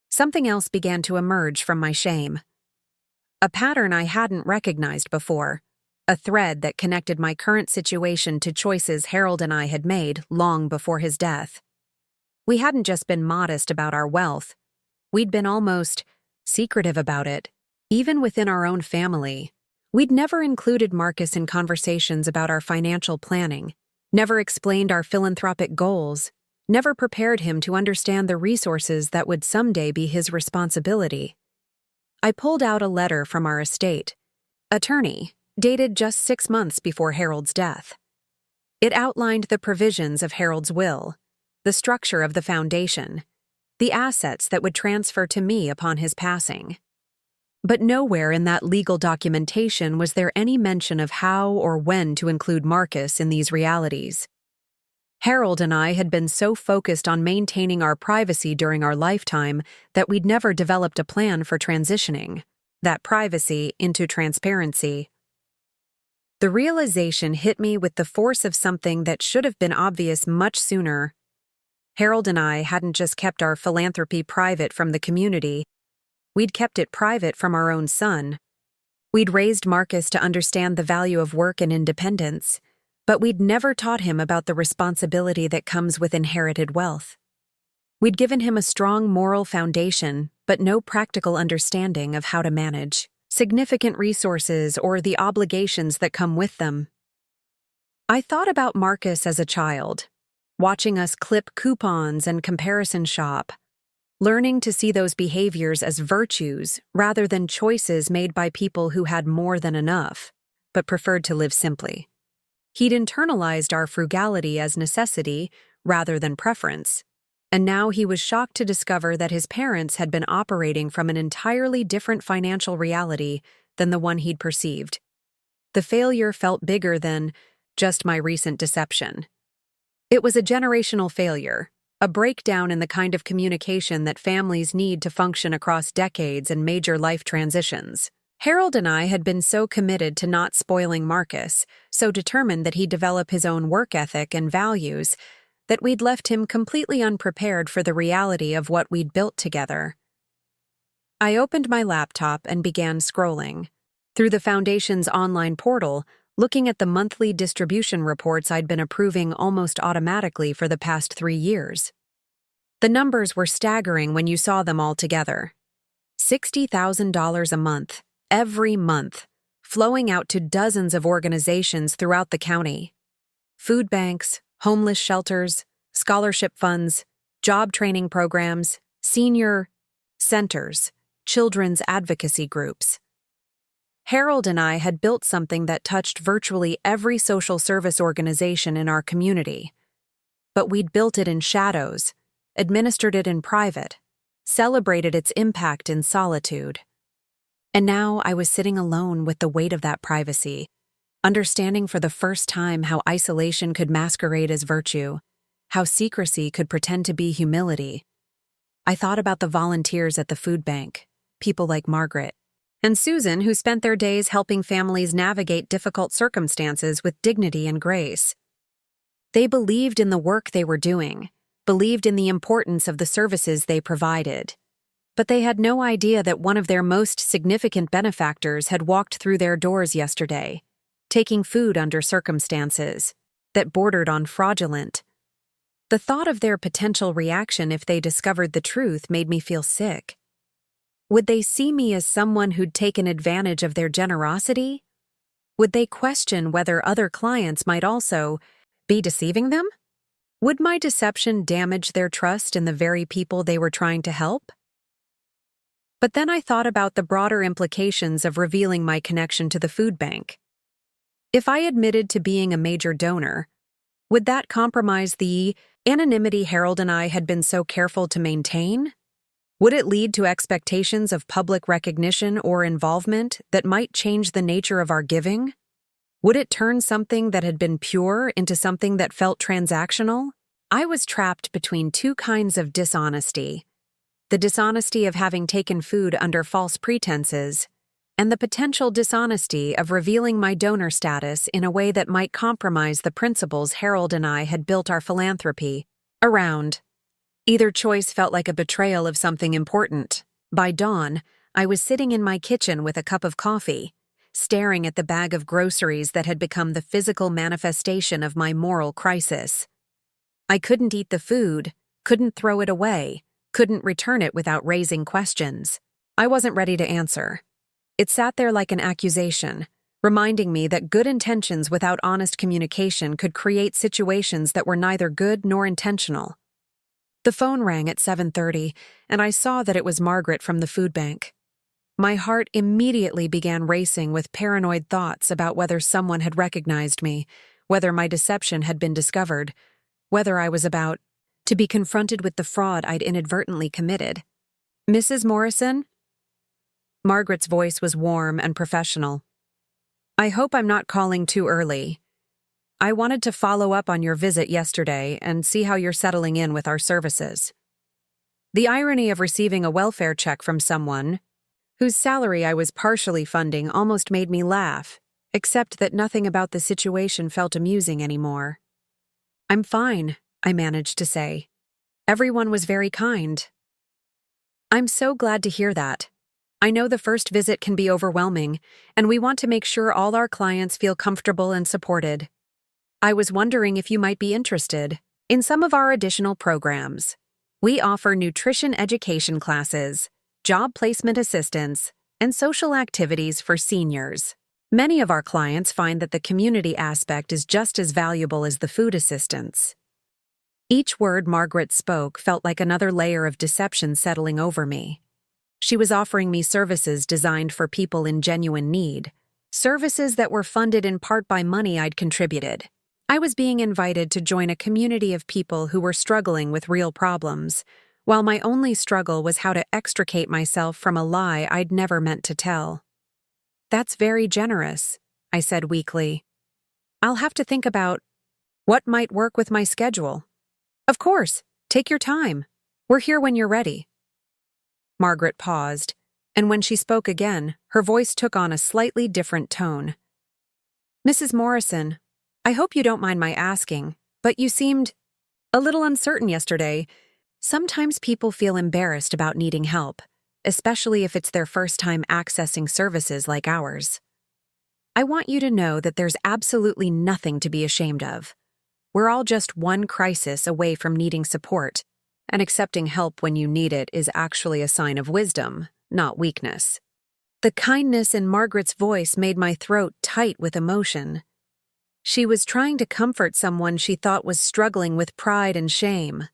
something else began to emerge from my shame. A pattern I hadn't recognized before, a thread that connected my current situation to choices Harold and I had made long before his death. We hadn't just been modest about our wealth, we'd been almost secretive about it, even within our own family. We'd never included Marcus in conversations about our financial planning, never explained our philanthropic goals, never prepared him to understand the resources that would someday be his responsibility. I pulled out a letter from our estate attorney, dated just 6 months before Harold's death. It outlined the provisions of Harold's will, the structure of the foundation, the assets that would transfer to me upon his passing. But nowhere in that legal documentation was there any mention of how or when to include Marcus in these realities. Harold and I had been so focused on maintaining our privacy during our lifetime that we'd never developed a plan for transitioning that privacy into transparency. The realization hit me with the force of something that should have been obvious much sooner. Harold and I hadn't just kept our philanthropy private from the community, we'd kept it private from our own son. We'd raised Marcus to understand the value of work and independence, but we'd never taught him about the responsibility that comes with inherited wealth. We'd given him a strong moral foundation, but no practical understanding of how to manage significant resources or the obligations that come with them. I thought about Marcus as a child, watching us clip coupons and comparison shop, learning to see those behaviors as virtues rather than choices made by people who had more than enough, but preferred to live simply. He'd internalized our frugality as necessity rather than preference, and now he was shocked to discover that his parents had been operating from an entirely different financial reality than the one he'd perceived. The failure felt bigger than just my recent deception. It was a generational failure, a breakdown in the kind of communication that families need to function across decades and major life transitions. Harold and I had been so committed to not spoiling Marcus, so determined that he'd develop his own work ethic and values, that we'd left him completely unprepared for the reality of what we'd built together. I opened my laptop and began scrolling through the Foundation's online portal, looking at the monthly distribution reports I'd been approving almost automatically for the past 3 years. The numbers were staggering when you saw them all together. $60,000 a month, every month, flowing out to dozens of organizations throughout the county. Food banks, homeless shelters, scholarship funds, job training programs, senior centers, children's advocacy groups. Harold and I had built something that touched virtually every social service organization in our community. But we'd built it in shadows, administered it in private, celebrated its impact in solitude. And now I was sitting alone with the weight of that privacy, understanding for the first time how isolation could masquerade as virtue, how secrecy could pretend to be humility. I thought about the volunteers at the food bank, people like Margaret and Susan, who spent their days helping families navigate difficult circumstances with dignity and grace. They believed in the work they were doing, believed in the importance of the services they provided. But they had no idea that one of their most significant benefactors had walked through their doors yesterday, taking food under circumstances that bordered on fraudulent. The thought of their potential reaction if they discovered the truth made me feel sick. Would they see me as someone who'd taken advantage of their generosity? Would they question whether other clients might also be deceiving them? Would my deception damage their trust in the very people they were trying to help? But then I thought about the broader implications of revealing my connection to the food bank. If I admitted to being a major donor, would that compromise the anonymity Harold and I had been so careful to maintain? Would it lead to expectations of public recognition or involvement that might change the nature of our giving? Would it turn something that had been pure into something that felt transactional? I was trapped between two kinds of dishonesty: the dishonesty of having taken food under false pretenses, and the potential dishonesty of revealing my donor status in a way that might compromise the principles Harold and I had built our philanthropy around. Either choice felt like a betrayal of something important. By dawn, I was sitting in my kitchen with a cup of coffee, staring at the bag of groceries that had become the physical manifestation of my moral crisis. I couldn't eat the food, couldn't throw it away, couldn't return it without raising questions. I wasn't ready to answer. It sat there like an accusation, reminding me that good intentions without honest communication could create situations that were neither good nor intentional. The phone rang at 7:30, and I saw that it was Margaret from the food bank. My heart immediately began racing with paranoid thoughts about whether someone had recognized me, whether my deception had been discovered, whether I was about to be confronted with the fraud I'd inadvertently committed. "Mrs. Morrison?" Margaret's voice was warm and professional. "I hope I'm not calling too early. I wanted to follow up on your visit yesterday and see how you're settling in with our services." The irony of receiving a welfare check from someone whose salary I was partially funding almost made me laugh, except that nothing about the situation felt amusing anymore. "I'm fine," I managed to say. "Everyone was very kind." "I'm so glad to hear that. I know the first visit can be overwhelming, and we want to make sure all our clients feel comfortable and supported. I was wondering if you might be interested in some of our additional programs. We offer nutrition education classes, job placement assistance, and social activities for seniors. Many of our clients find that the community aspect is just as valuable as the food assistance." Each word Margaret spoke felt like another layer of deception settling over me. She was offering me services designed for people in genuine need, services that were funded in part by money I'd contributed. I was being invited to join a community of people who were struggling with real problems, while my only struggle was how to extricate myself from a lie I'd never meant to tell. "That's very generous," I said weakly. "I'll have to think about what might work with my schedule." "Of course, take your time. We're here when you're ready." Margaret paused, and when she spoke again, her voice took on a slightly different tone. "Mrs. Morrison, I hope you don't mind my asking, but you seemed a little uncertain yesterday. Sometimes people feel embarrassed about needing help, especially if it's their first time accessing services like ours. I want you to know that there's absolutely nothing to be ashamed of. We're all just one crisis away from needing support, and accepting help when you need it is actually a sign of wisdom, not weakness." The kindness in Margaret's voice made my throat tight with emotion. She was trying to comfort someone she thought was struggling with pride and shame,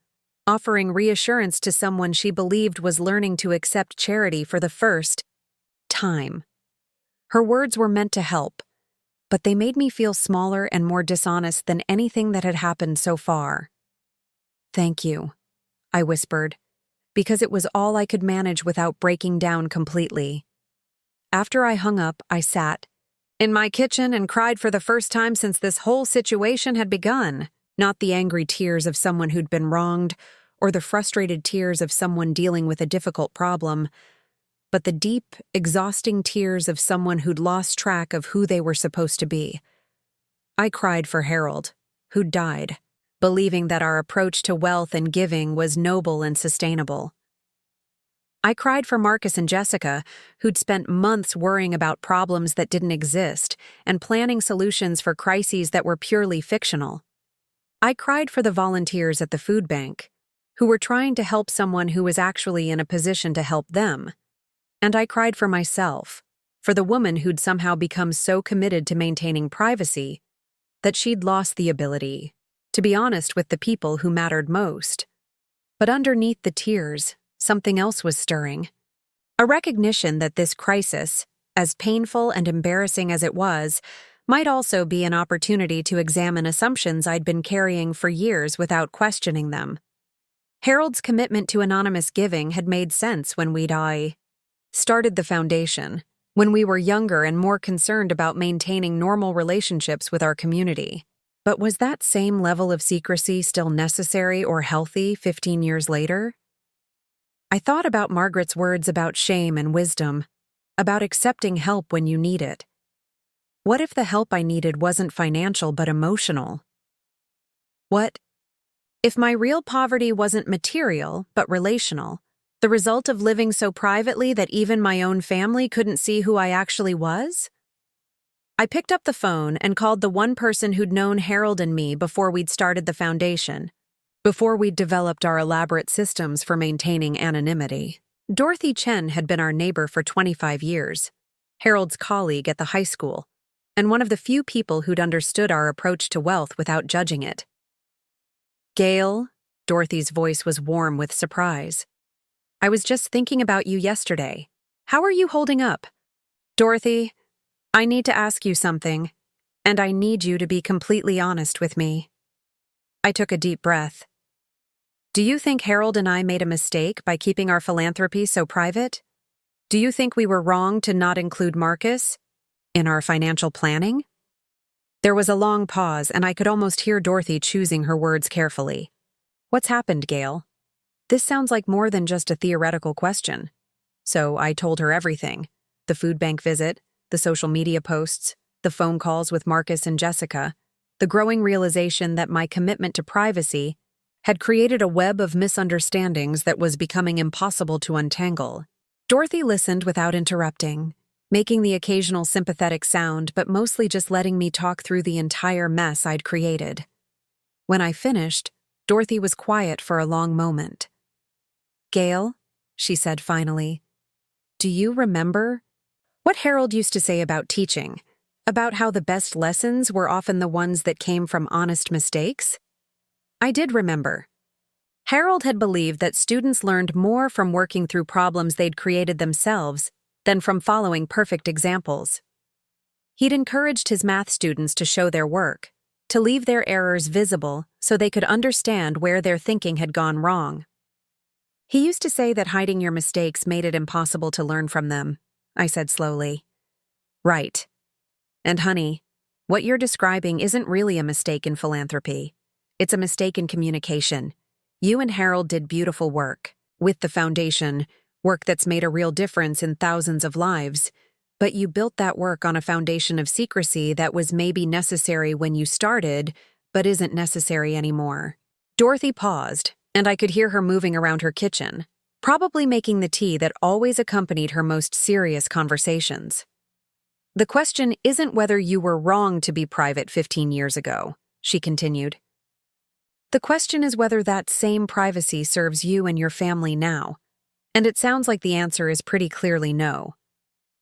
offering reassurance to someone she believed was learning to accept charity for the first time. Her words were meant to help, but they made me feel smaller and more dishonest than anything that had happened so far. "Thank you," I whispered, because it was all I could manage without breaking down completely. After I hung up, I sat in my kitchen and cried for the first time since this whole situation had begun, not the angry tears of someone who'd been wronged or the frustrated tears of someone dealing with a difficult problem, but the deep, exhausting tears of someone who'd lost track of who they were supposed to be. I cried for Harold, who'd died, believing that our approach to wealth and giving was noble and sustainable. I cried for Marcus and Jessica, who'd spent months worrying about problems that didn't exist and planning solutions for crises that were purely fictional. I cried for the volunteers at the food bank, who were trying to help someone who was actually in a position to help them. And I cried for myself, for the woman who'd somehow become so committed to maintaining privacy that she'd lost the ability to be honest with the people who mattered most. But underneath the tears, something else was stirring. A recognition that this crisis, as painful and embarrassing as it was, might also be an opportunity to examine assumptions I'd been carrying for years without questioning them. Harold's commitment to anonymous giving had made sense when I started the foundation, when we were younger and more concerned about maintaining normal relationships with our community. But was that same level of secrecy still necessary or healthy 15 years later? I thought about Margaret's words about shame and wisdom, about accepting help when you need it. What if the help I needed wasn't financial but emotional? What if my real poverty wasn't material but relational, the result of living so privately that even my own family couldn't see who I actually was? I picked up the phone and called the one person who'd known Harold and me before we'd started the foundation, before we'd developed our elaborate systems for maintaining anonymity. Dorothy Chen had been our neighbor for 25 years, Harold's colleague at the high school, and one of the few people who'd understood our approach to wealth without judging it. Gail, Dorothy's voice was warm with surprise. I was just thinking about you yesterday. How are you holding up? Dorothy, I need to ask you something, and I need you to be completely honest with me. I took a deep breath. Do you think Harold and I made a mistake by keeping our philanthropy so private? Do you think we were wrong to not include Marcus in our financial planning? There was a long pause, and I could almost hear Dorothy choosing her words carefully. What's happened, Gail? This sounds like more than just a theoretical question. So I told her everything. The food bank visit, the social media posts, the phone calls with Marcus and Jessica, the growing realization that my commitment to privacy had created a web of misunderstandings that was becoming impossible to untangle. Dorothy listened without interrupting, making the occasional sympathetic sound but mostly just letting me talk through the entire mess I'd created. When I finished, Dorothy was quiet for a long moment. Gail, she said finally, do you remember what Harold used to say about teaching, about how the best lessons were often the ones that came from honest mistakes? I did remember. Harold had believed that students learned more from working through problems they'd created themselves than from following perfect examples. He'd encouraged his math students to show their work, to leave their errors visible so they could understand where their thinking had gone wrong. He used to say that hiding your mistakes made it impossible to learn from them, I said slowly. Right. And honey, what you're describing isn't really a mistake in philanthropy. It's a mistake in communication. You and Harold did beautiful work with the foundation, work that's made a real difference in thousands of lives, but you built that work on a foundation of secrecy that was maybe necessary when you started, but isn't necessary anymore. Dorothy paused, and I could hear her moving around her kitchen, probably making the tea that always accompanied her most serious conversations. The question isn't whether you were wrong to be private 15 years ago, she continued. The question is whether that same privacy serves you and your family now. And it sounds like the answer is pretty clearly no.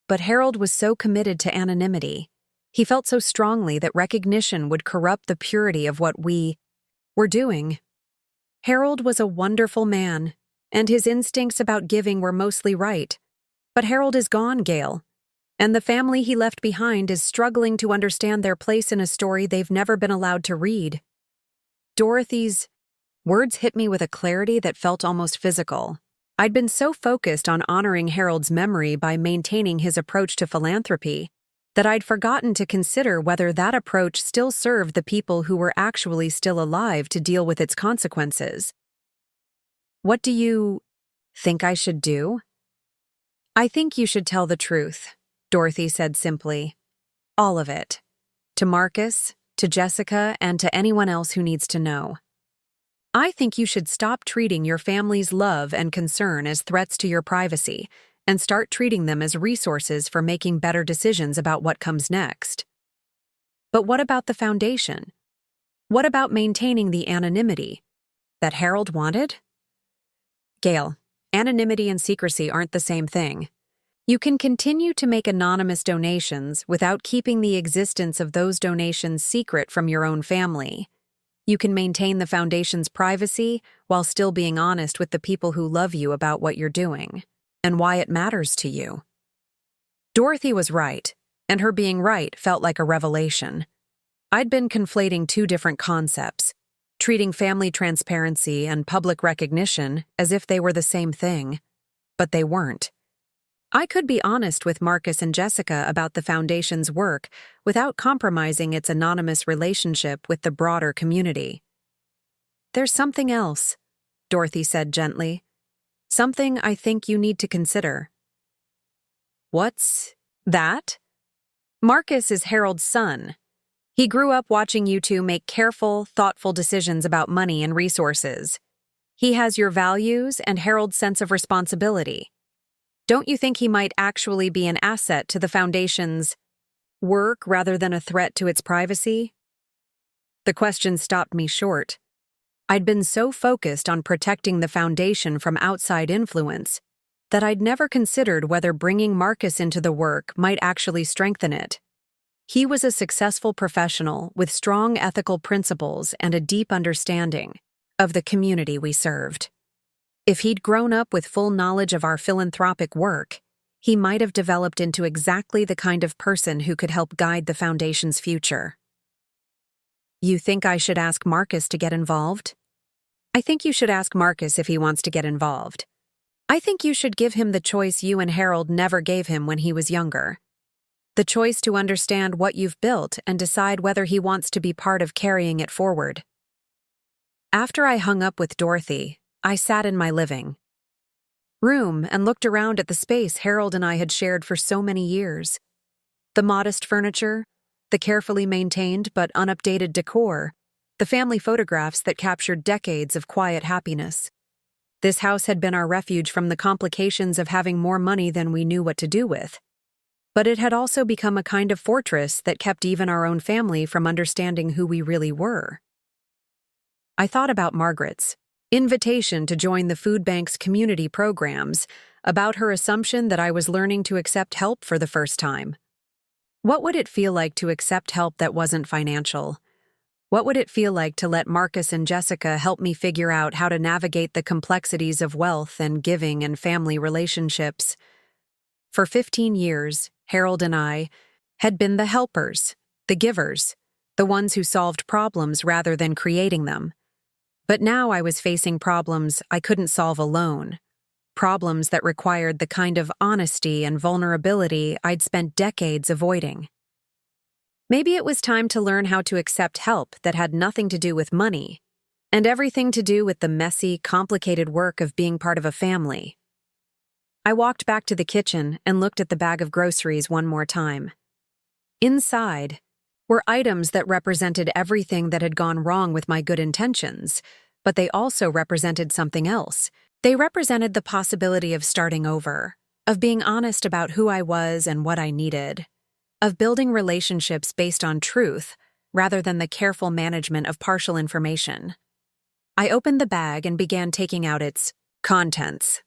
But Harold was so committed to anonymity. He felt so strongly that recognition would corrupt the purity of what we were doing. Harold was a wonderful man, and his instincts about giving were mostly right. But Harold is gone, Gail, and the family he left behind is struggling to understand their place in a story they've never been allowed to read. Dorothy's words hit me with a clarity that felt almost physical. I'd been so focused on honoring Harold's memory by maintaining his approach to philanthropy that I'd forgotten to consider whether that approach still served the people who were actually still alive to deal with its consequences. What do you think I should do? I think you should tell the truth, Dorothy said simply. All of it. To Marcus, to Jessica, and to anyone else who needs to know. I think you should stop treating your family's love and concern as threats to your privacy and start treating them as resources for making better decisions about what comes next. But what about the foundation? What about maintaining the anonymity that Harold wanted? Gail, anonymity and secrecy aren't the same thing. You can continue to make anonymous donations without keeping the existence of those donations secret from your own family. You can maintain the foundation's privacy while still being honest with the people who love you about what you're doing and why it matters to you. Dorothy was right, and her being right felt like a revelation. I'd been conflating two different concepts, treating family transparency and public recognition as if they were the same thing, but they weren't. I could be honest with Marcus and Jessica about the foundation's work without compromising its anonymous relationship with the broader community. "There's something else," Dorothy said gently. "Something I think you need to consider." "What's that?" "Marcus is Harold's son. He grew up watching you two make careful, thoughtful decisions about money and resources. He has your values and Harold's sense of responsibility. Don't you think he might actually be an asset to the foundation's work rather than a threat to its privacy?" The question stopped me short. I'd been so focused on protecting the foundation from outside influence that I'd never considered whether bringing Marcus into the work might actually strengthen it. He was a successful professional with strong ethical principles and a deep understanding of the community we served. If he'd grown up with full knowledge of our philanthropic work, he might have developed into exactly the kind of person who could help guide the foundation's future. "You think I should ask Marcus to get involved?" "I think you should ask Marcus if he wants to get involved. I think you should give him the choice you and Harold never gave him when he was younger. The choice to understand what you've built and decide whether he wants to be part of carrying it forward." After I hung up with Dorothy, I sat in my living room and looked around at the space Harold and I had shared for so many years. The modest furniture, the carefully maintained but unupdated decor, the family photographs that captured decades of quiet happiness. This house had been our refuge from the complications of having more money than we knew what to do with. But it had also become a kind of fortress that kept even our own family from understanding who we really were. I thought about Margaret's invitation to join the food bank's community programs, about her assumption that I was learning to accept help for the first time. What would it feel like to accept help that wasn't financial? What would it feel like to let Marcus and Jessica help me figure out how to navigate the complexities of wealth and giving and family relationships? For 15 years, Harold and I had been the helpers, the givers, the ones who solved problems rather than creating them. But now I was facing problems I couldn't solve alone, problems that required the kind of honesty and vulnerability I'd spent decades avoiding. Maybe it was time to learn how to accept help that had nothing to do with money, and everything to do with the messy, complicated work of being part of a family. I walked back to the kitchen and looked at the bag of groceries one more time. Inside were items that represented everything that had gone wrong with my good intentions, but they also represented something else. They represented the possibility of starting over, of being honest about who I was and what I needed, of building relationships based on truth rather than the careful management of partial information. I opened the bag and began taking out its contents.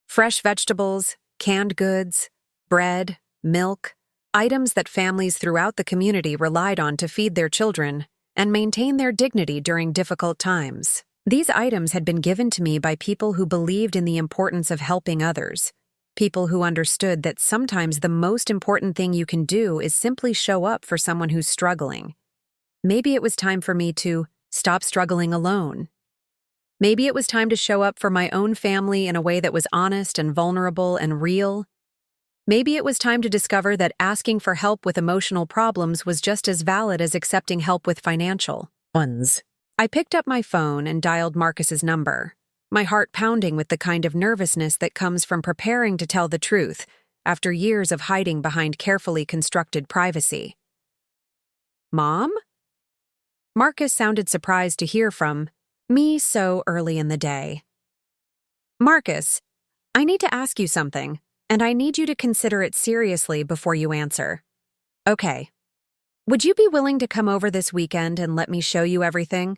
Fresh vegetables, canned goods, bread, milk, items that families throughout the community relied on to feed their children and maintain their dignity during difficult times. These items had been given to me by people who believed in the importance of helping others, people who understood that sometimes the most important thing you can do is simply show up for someone who's struggling. Maybe it was time for me to stop struggling alone. Maybe it was time to show up for my own family in a way that was honest and vulnerable and real. Maybe it was time to discover that asking for help with emotional problems was just as valid as accepting help with financial ones. I picked up my phone and dialed Marcus's number, my heart pounding with the kind of nervousness that comes from preparing to tell the truth after years of hiding behind carefully constructed privacy. "Mom?" Marcus sounded surprised to hear from me so early in the day. "Marcus, I need to ask you something, and I need you to consider it seriously before you answer." "Okay. Would you be willing to come over this weekend and let me show you everything?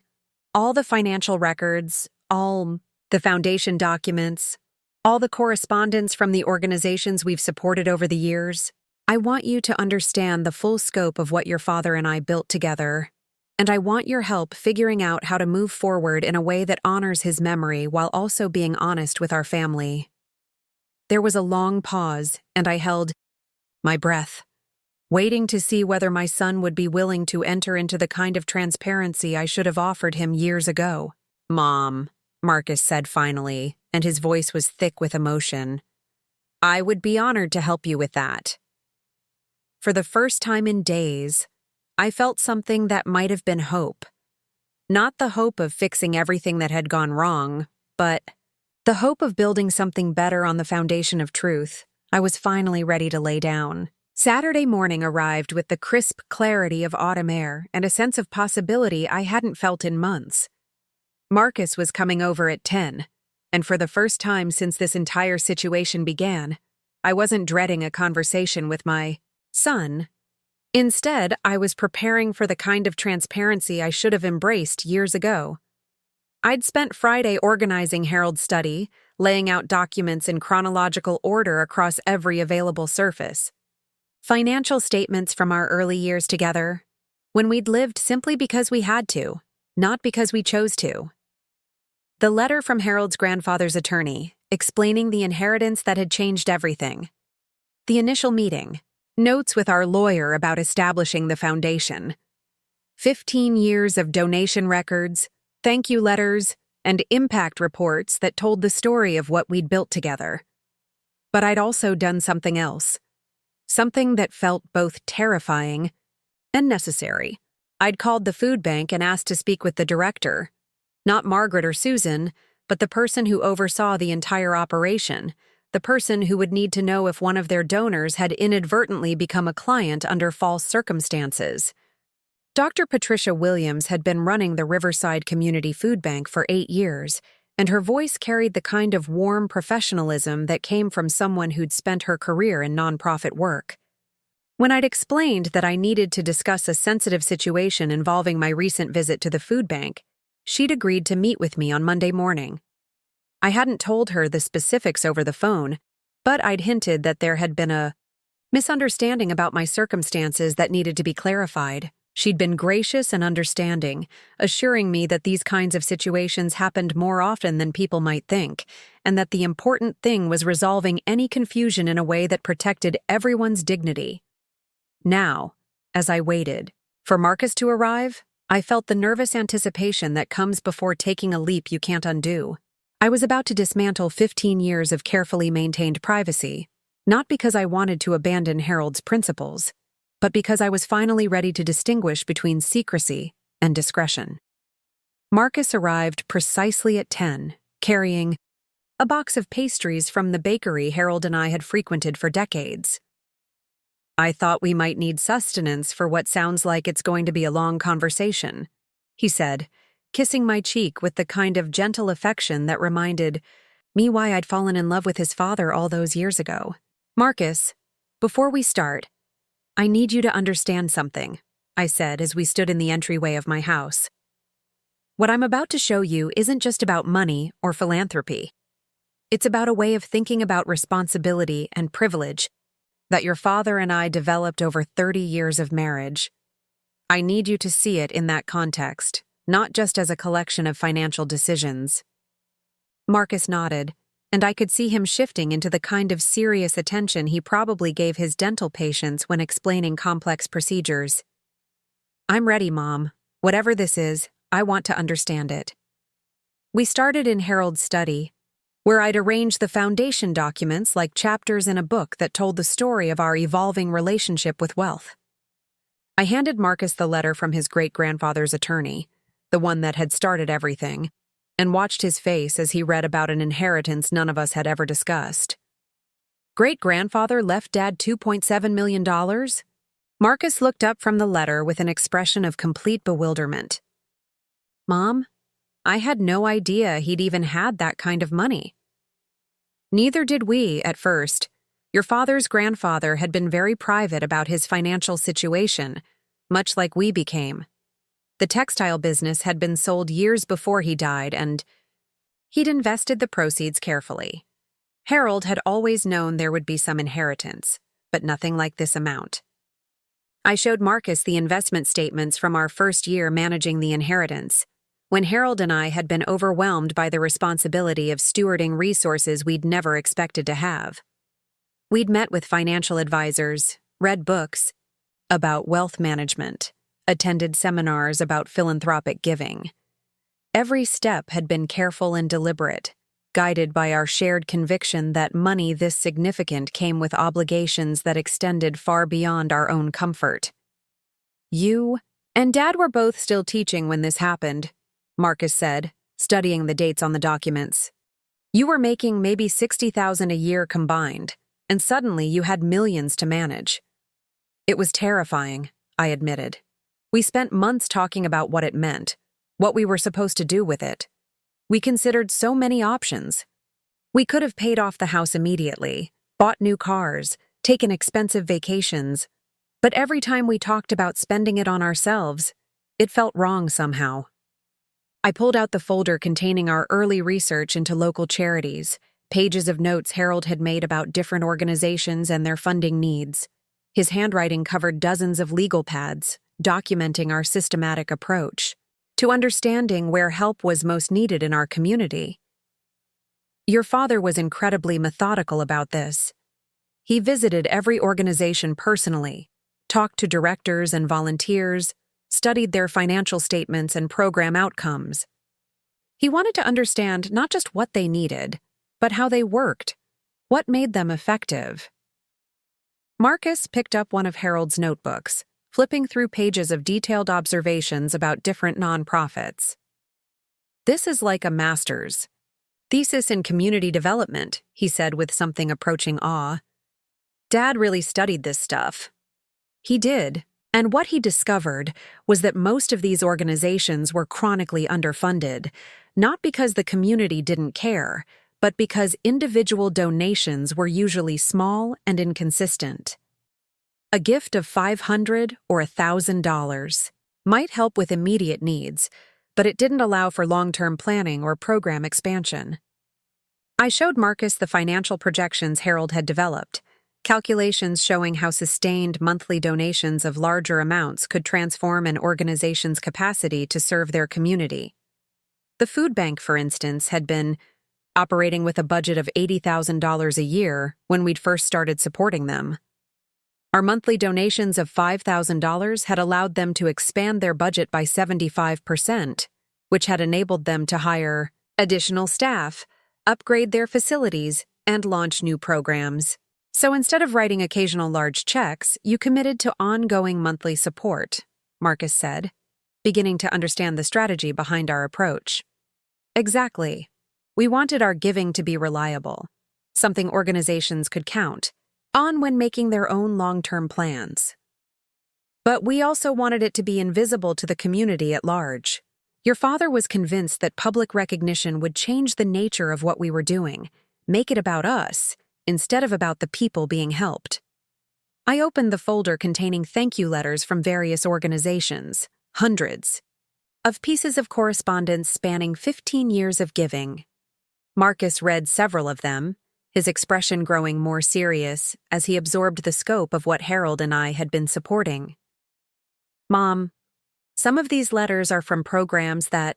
All the financial records, all the foundation documents, all the correspondence from the organizations we've supported over the years. I want you to understand the full scope of what your father and I built together, and I want your help figuring out how to move forward in a way that honors his memory while also being honest with our family. There was a long pause, and I held my breath, waiting to see whether my son would be willing to enter into the kind of transparency I should have offered him years ago. "Mom," Marcus said finally, and his voice was thick with emotion. "I would be honored to help you with that." For the first time in days, I felt something that might have been hope. Not the hope of fixing everything that had gone wrong, but the hope of building something better on the foundation of truth. I was finally ready to lay down. Saturday morning arrived with the crisp clarity of autumn air and a sense of possibility I hadn't felt in months. Marcus was coming over at 10, and for the first time since this entire situation began, I wasn't dreading a conversation with my son. Instead, I was preparing for the kind of transparency I should have embraced years ago. I'd spent Friday organizing Harold's study, laying out documents in chronological order across every available surface. Financial statements from our early years together, when we'd lived simply because we had to, not because we chose to. The letter from Harold's grandfather's attorney, explaining the inheritance that had changed everything. The initial meeting, notes with our lawyer about establishing the foundation. 15 years of donation records, thank you letters, and impact reports that told the story of what we'd built together. But I'd also done something else. Something that felt both terrifying and necessary. I'd called the food bank and asked to speak with the director. Not Margaret or Susan, but the person who oversaw the entire operation, the person who would need to know if one of their donors had inadvertently become a client under false circumstances. Dr. Patricia Williams had been running the Riverside Community Food Bank for 8 years, and her voice carried the kind of warm professionalism that came from someone who'd spent her career in nonprofit work. When I'd explained that I needed to discuss a sensitive situation involving my recent visit to the food bank, she'd agreed to meet with me on Monday morning. I hadn't told her the specifics over the phone, but I'd hinted that there had been a misunderstanding about my circumstances that needed to be clarified. She'd been gracious and understanding, assuring me that these kinds of situations happened more often than people might think, and that the important thing was resolving any confusion in a way that protected everyone's dignity. Now, as I waited for Marcus to arrive, I felt the nervous anticipation that comes before taking a leap you can't undo. I was about to dismantle 15 years of carefully maintained privacy, not because I wanted to abandon Harold's principles, but because I was finally ready to distinguish between secrecy and discretion. Marcus arrived precisely at 10, carrying a box of pastries from the bakery Harold and I had frequented for decades. "I thought we might need sustenance for what sounds like it's going to be a long conversation," he said, kissing my cheek with the kind of gentle affection that reminded me why I'd fallen in love with his father all those years ago. "Marcus, before we start, I need you to understand something," I said as we stood in the entryway of my house. "What I'm about to show you isn't just about money or philanthropy. It's about a way of thinking about responsibility and privilege that your father and I developed over 30 years of marriage. I need you to see it in that context, not just as a collection of financial decisions." Marcus nodded, and I could see him shifting into the kind of serious attention he probably gave his dental patients when explaining complex procedures. "I'm ready, Mom. Whatever this is, I want to understand it." We started in Harold's study, where I'd arranged the foundation documents like chapters in a book that told the story of our evolving relationship with wealth. I handed Marcus the letter from his great-grandfather's attorney, the one that had started everything, and watched his face as he read about an inheritance none of us had ever discussed. "Great-grandfather left Dad $2.7 million?" Marcus looked up from the letter with an expression of complete bewilderment. "Mom, I had no idea he'd even had that kind of money." "Neither did we, at first. Your father's grandfather had been very private about his financial situation, much like we became. The textile business had been sold years before he died, and he'd invested the proceeds carefully. Harold had always known there would be some inheritance, but nothing like this amount. I showed Marcus the investment statements from our first year managing the inheritance, when Harold and I had been overwhelmed by the responsibility of stewarding resources we'd never expected to have. We'd met with financial advisors, read books about wealth management, attended seminars about philanthropic giving. Every step had been careful and deliberate, guided by our shared conviction that money this significant came with obligations that extended far beyond our own comfort. You and Dad were both still teaching when this happened, Marcus said, studying the dates on the documents. You were making maybe $60,000 a year combined, and suddenly you had millions to manage. It was terrifying, I admitted. We spent months talking about what it meant, what we were supposed to do with it. We considered so many options. We could have paid off the house immediately, bought new cars, taken expensive vacations, but every time we talked about spending it on ourselves, it felt wrong somehow. I pulled out the folder containing our early research into local charities, pages of notes Harold had made about different organizations and their funding needs. His handwriting covered dozens of legal pads, documenting our systematic approach to understanding where help was most needed in our community. Your father was incredibly methodical about this. He visited every organization personally, talked to directors and volunteers, studied their financial statements and program outcomes. He wanted to understand not just what they needed, but how they worked, what made them effective. Marcus picked up one of Harold's notebooks, flipping through pages of detailed observations about different nonprofits. This is like a master's thesis in community development, he said with something approaching awe. Dad really studied this stuff. He did, and what he discovered was that most of these organizations were chronically underfunded, not because the community didn't care, but because individual donations were usually small and inconsistent. A gift of $500 or $1,000 might help with immediate needs, but it didn't allow for long-term planning or program expansion. I showed Marcus the financial projections Harold had developed, calculations showing how sustained monthly donations of larger amounts could transform an organization's capacity to serve their community. The food bank, for instance, had been operating with a budget of $80,000 a year when we'd first started supporting them. Our monthly donations of $5,000 had allowed them to expand their budget by 75%, which had enabled them to hire additional staff, upgrade their facilities, and launch new programs. So instead of writing occasional large checks, you committed to ongoing monthly support, Marcus said, beginning to understand the strategy behind our approach. Exactly. We wanted our giving to be reliable, something organizations could count on when making their own long-term plans. But we also wanted it to be invisible to the community at large. Your father was convinced that public recognition would change the nature of what we were doing, make it about us, instead of about the people being helped. I opened the folder containing thank you letters from various organizations, hundreds of pieces of correspondence spanning 15 years of giving. Marcus read several of them, his expression growing more serious as he absorbed the scope of what Harold and I had been supporting. Mom, some of these letters are from programs that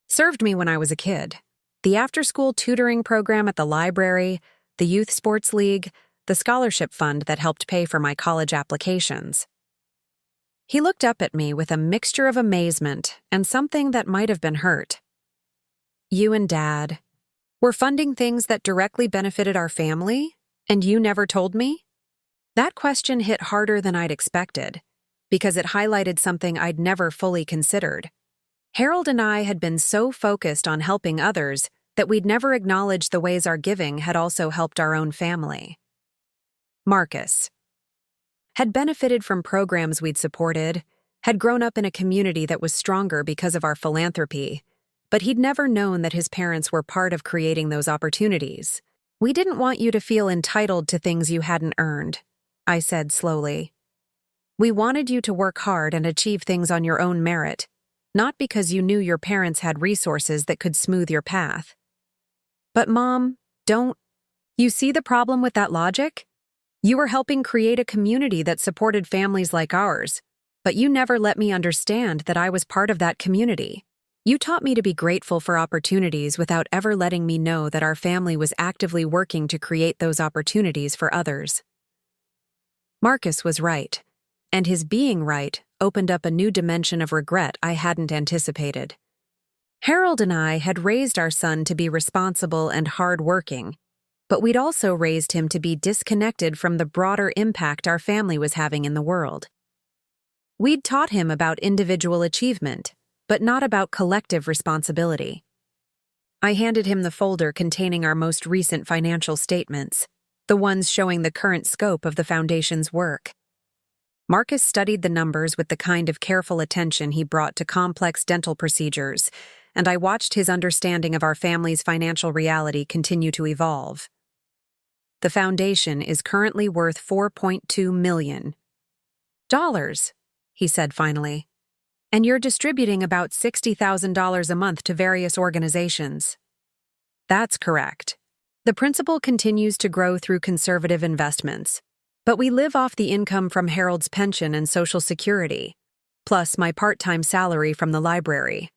served me when I was a kid. The after-school tutoring program at the library, the youth sports league, the scholarship fund that helped pay for my college applications. He looked up at me with a mixture of amazement and something that might have been hurt. You and Dad were funding things that directly benefited our family, and you never told me? That question hit harder than I'd expected, because it highlighted something I'd never fully considered. Harold and I had been so focused on helping others that we'd never acknowledged the ways our giving had also helped our own family. Marcus had benefited from programs we'd supported, had grown up in a community that was stronger because of our philanthropy, but he'd never known that his parents were part of creating those opportunities. We didn't want you to feel entitled to things you hadn't earned, I said slowly. We wanted you to work hard and achieve things on your own merit, not because you knew your parents had resources that could smooth your path. But Mom, don't you see the problem with that logic? You were helping create a community that supported families like ours, but you never let me understand that I was part of that community. You taught me to be grateful for opportunities without ever letting me know that our family was actively working to create those opportunities for others. Marcus was right, and his being right opened up a new dimension of regret I hadn't anticipated. Harold and I had raised our son to be responsible and hard-working, but we'd also raised him to be disconnected from the broader impact our family was having in the world. We'd taught him about individual achievement, but not about collective responsibility. I handed him the folder containing our most recent financial statements, the ones showing the current scope of the Foundation's work. Marcus studied the numbers with the kind of careful attention he brought to complex dental procedures, and I watched his understanding of our family's financial reality continue to evolve. The Foundation is currently worth $4.2 million, he said finally. And you're distributing about $60,000 a month to various organizations. That's correct. The principal continues to grow through conservative investments, but we live off the income from Harold's pension and Social Security, plus my part-time salary from the library.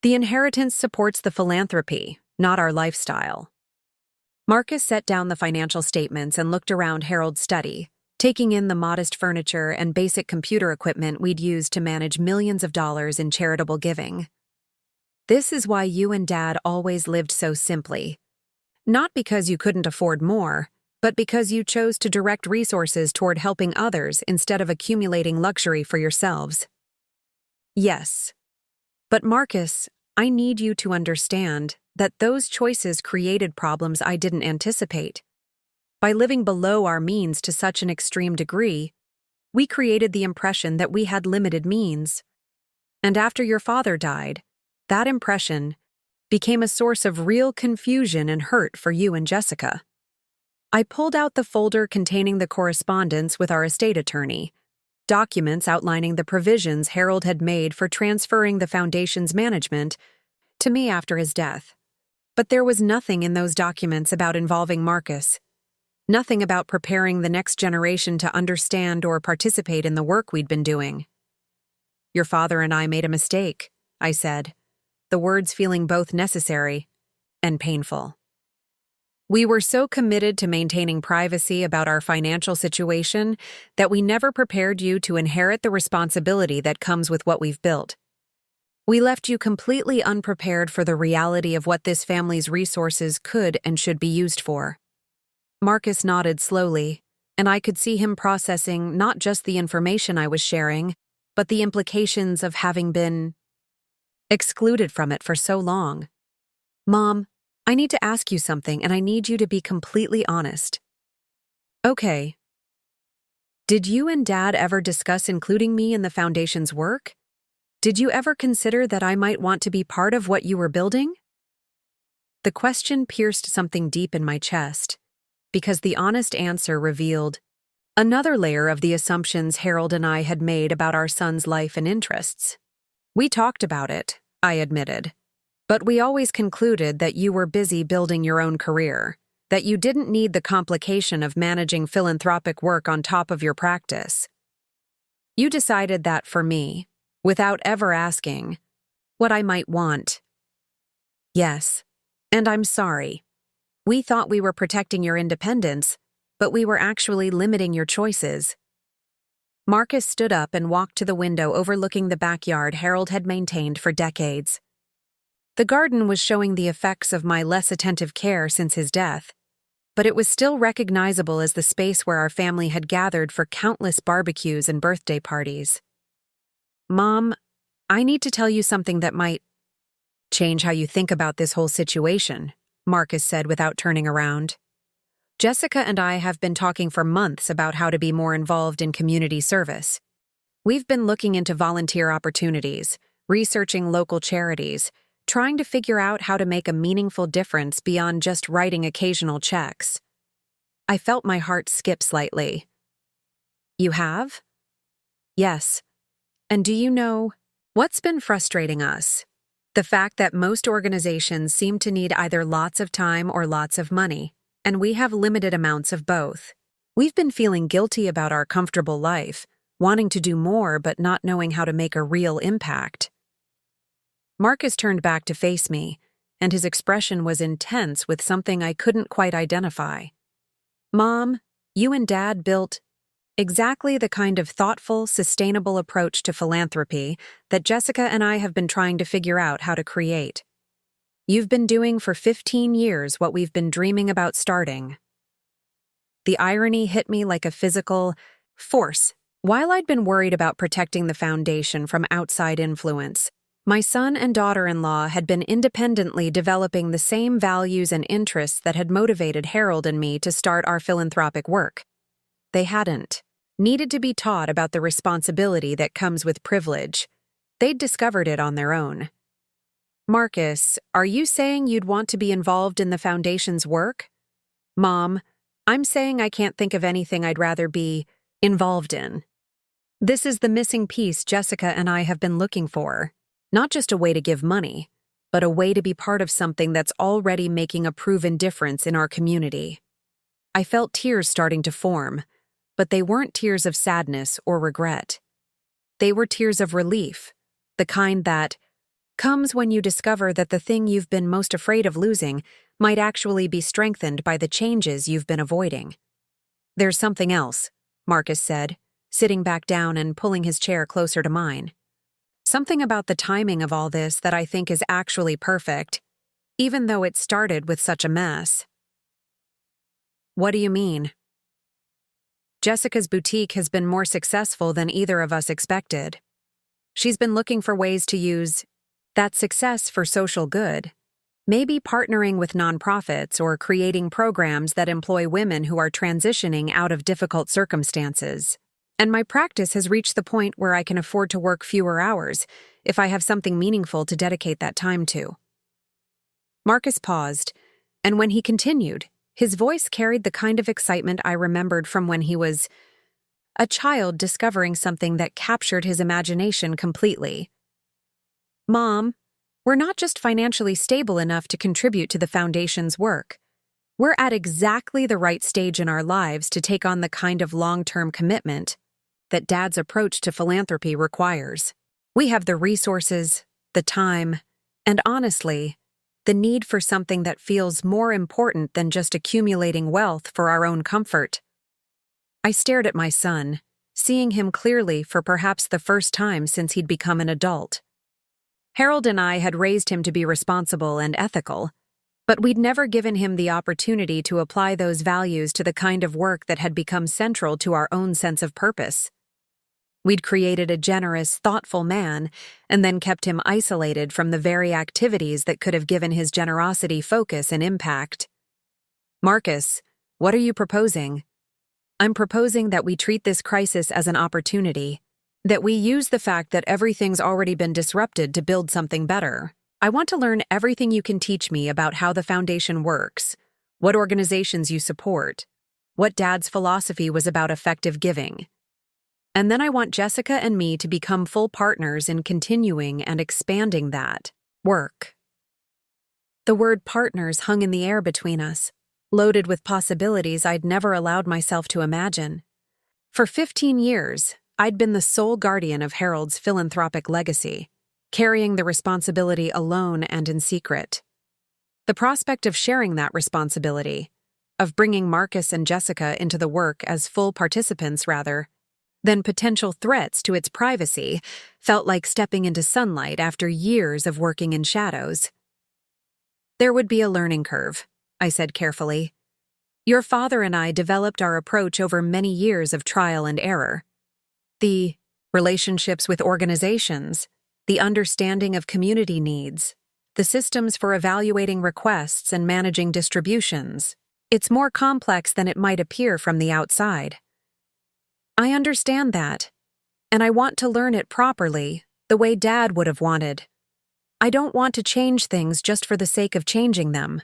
The inheritance supports the philanthropy, not our lifestyle. Marcus set down the financial statements and looked around Harold's study, taking in the modest furniture and basic computer equipment we'd used to manage millions of dollars in charitable giving. This is why you and Dad always lived so simply. Not because you couldn't afford more, but because you chose to direct resources toward helping others instead of accumulating luxury for yourselves. Yes. But Marcus, I need you to understand that those choices created problems I didn't anticipate. By living below our means to such an extreme degree, we created the impression that we had limited means. And after your father died, that impression became a source of real confusion and hurt for you and Jessica. I pulled out the folder containing the correspondence with our estate attorney, documents outlining the provisions Harold had made for transferring the Foundation's management to me after his death. But there was nothing in those documents about involving Marcus. Nothing about preparing the next generation to understand or participate in the work we'd been doing. Your father and I made a mistake, I said, the words feeling both necessary and painful. We were so committed to maintaining privacy about our financial situation that we never prepared you to inherit the responsibility that comes with what we've built. We left you completely unprepared for the reality of what this family's resources could and should be used for. Marcus nodded slowly, and I could see him processing not just the information I was sharing, but the implications of having been excluded from it for so long. Mom, I need to ask you something, and I need you to be completely honest. Okay. Did you and Dad ever discuss including me in the Foundation's work? Did you ever consider that I might want to be part of what you were building? The question pierced something deep in my chest, because the honest answer revealed another layer of the assumptions Harold and I had made about our son's life and interests. We talked about it, I admitted, but we always concluded that you were busy building your own career, that you didn't need the complication of managing philanthropic work on top of your practice. You decided that for me, without ever asking what I might want. Yes, and I'm sorry. We thought we were protecting your independence, but we were actually limiting your choices. Marcus stood up and walked to the window overlooking the backyard Harold had maintained for decades. The garden was showing the effects of my less attentive care since his death, but it was still recognizable as the space where our family had gathered for countless barbecues and birthday parties. Mom, I need to tell you something that might change how you think about this whole situation, Marcus said without turning around. Jessica and I have been talking for months about how to be more involved in community service. We've been looking into volunteer opportunities, researching local charities, trying to figure out how to make a meaningful difference beyond just writing occasional checks. I felt my heart skip slightly. You have? Yes. And do you know what's been frustrating us? The fact that most organizations seem to need either lots of time or lots of money, and we have limited amounts of both. We've been feeling guilty about our comfortable life, wanting to do more but not knowing how to make a real impact. Marcus turned back to face me, and his expression was intense with something I couldn't quite identify. Mom, you and Dad built exactly the kind of thoughtful, sustainable approach to philanthropy that Jessica and I have been trying to figure out how to create. You've been doing for 15 years what we've been dreaming about starting. The irony hit me like a physical force. While I'd been worried about protecting the foundation from outside influence, my son and daughter-in-law had been independently developing the same values and interests that had motivated Harold and me to start our philanthropic work. They hadn't needed to be taught about the responsibility that comes with privilege. They'd discovered it on their own. Marcus, are you saying you'd want to be involved in the foundation's work? Mom, I'm saying I can't think of anything I'd rather be involved in. This is the missing piece Jessica and I have been looking for. Not just a way to give money, but a way to be part of something that's already making a proven difference in our community. I felt tears starting to form, but they weren't tears of sadness or regret. They were tears of relief, the kind that comes when you discover that the thing you've been most afraid of losing might actually be strengthened by the changes you've been avoiding. There's something else, Marcus said, sitting back down and pulling his chair closer to mine. Something about the timing of all this that I think is actually perfect, even though it started with such a mess. What do you mean? Jessica's boutique has been more successful than either of us expected. She's been looking for ways to use that success for social good, maybe partnering with nonprofits or creating programs that employ women who are transitioning out of difficult circumstances. And my practice has reached the point where I can afford to work fewer hours if I have something meaningful to dedicate that time to. Marcus paused, and when he continued, his voice carried the kind of excitement I remembered from when he was a child discovering something that captured his imagination completely. Mom, we're not just financially stable enough to contribute to the foundation's work. We're at exactly the right stage in our lives to take on the kind of long-term commitment that Dad's approach to philanthropy requires. We have the resources, the time, and honestly, the need for something that feels more important than just accumulating wealth for our own comfort. I stared at my son, seeing him clearly for perhaps the first time since he'd become an adult. Harold and I had raised him to be responsible and ethical, but we'd never given him the opportunity to apply those values to the kind of work that had become central to our own sense of purpose. We'd created a generous, thoughtful man, and then kept him isolated from the very activities that could have given his generosity focus and impact. Marcus, what are you proposing? I'm proposing that we treat this crisis as an opportunity, that we use the fact that everything's already been disrupted to build something better. I want to learn everything you can teach me about how the foundation works, what organizations you support, what Dad's philosophy was about effective giving. And then I want Jessica and me to become full partners in continuing and expanding that work. The word partners hung in the air between us, loaded with possibilities I'd never allowed myself to imagine. For 15 years, I'd been the sole guardian of Harold's philanthropic legacy, carrying the responsibility alone and in secret. The prospect of sharing that responsibility, of bringing Marcus and Jessica into the work as full participants rather than potential threats to its privacy, felt like stepping into sunlight after years of working in shadows. There would be a learning curve, I said carefully. Your father and I developed our approach over many years of trial and error. The relationships with organizations, the understanding of community needs, the systems for evaluating requests and managing distributions. It's more complex than it might appear from the outside. I understand that, and I want to learn it properly, the way Dad would have wanted. I don't want to change things just for the sake of changing them.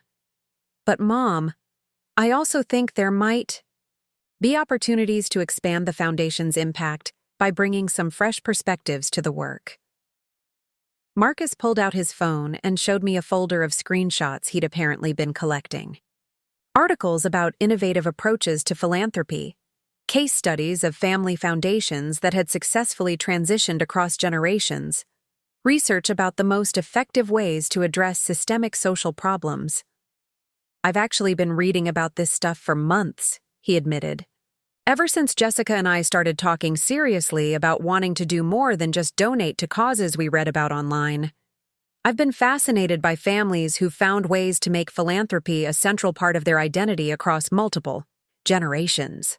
But Mom, I also think there might be opportunities to expand the foundation's impact by bringing some fresh perspectives to the work. Marcus pulled out his phone and showed me a folder of screenshots he'd apparently been collecting. Articles about innovative approaches to philanthropy, case studies of family foundations that had successfully transitioned across generations, research about the most effective ways to address systemic social problems. "I've actually been reading about this stuff for months," he admitted. "Ever since Jessica and I started talking seriously about wanting to do more than just donate to causes we read about online. I've been fascinated by families who've found ways to make philanthropy a central part of their identity across multiple generations."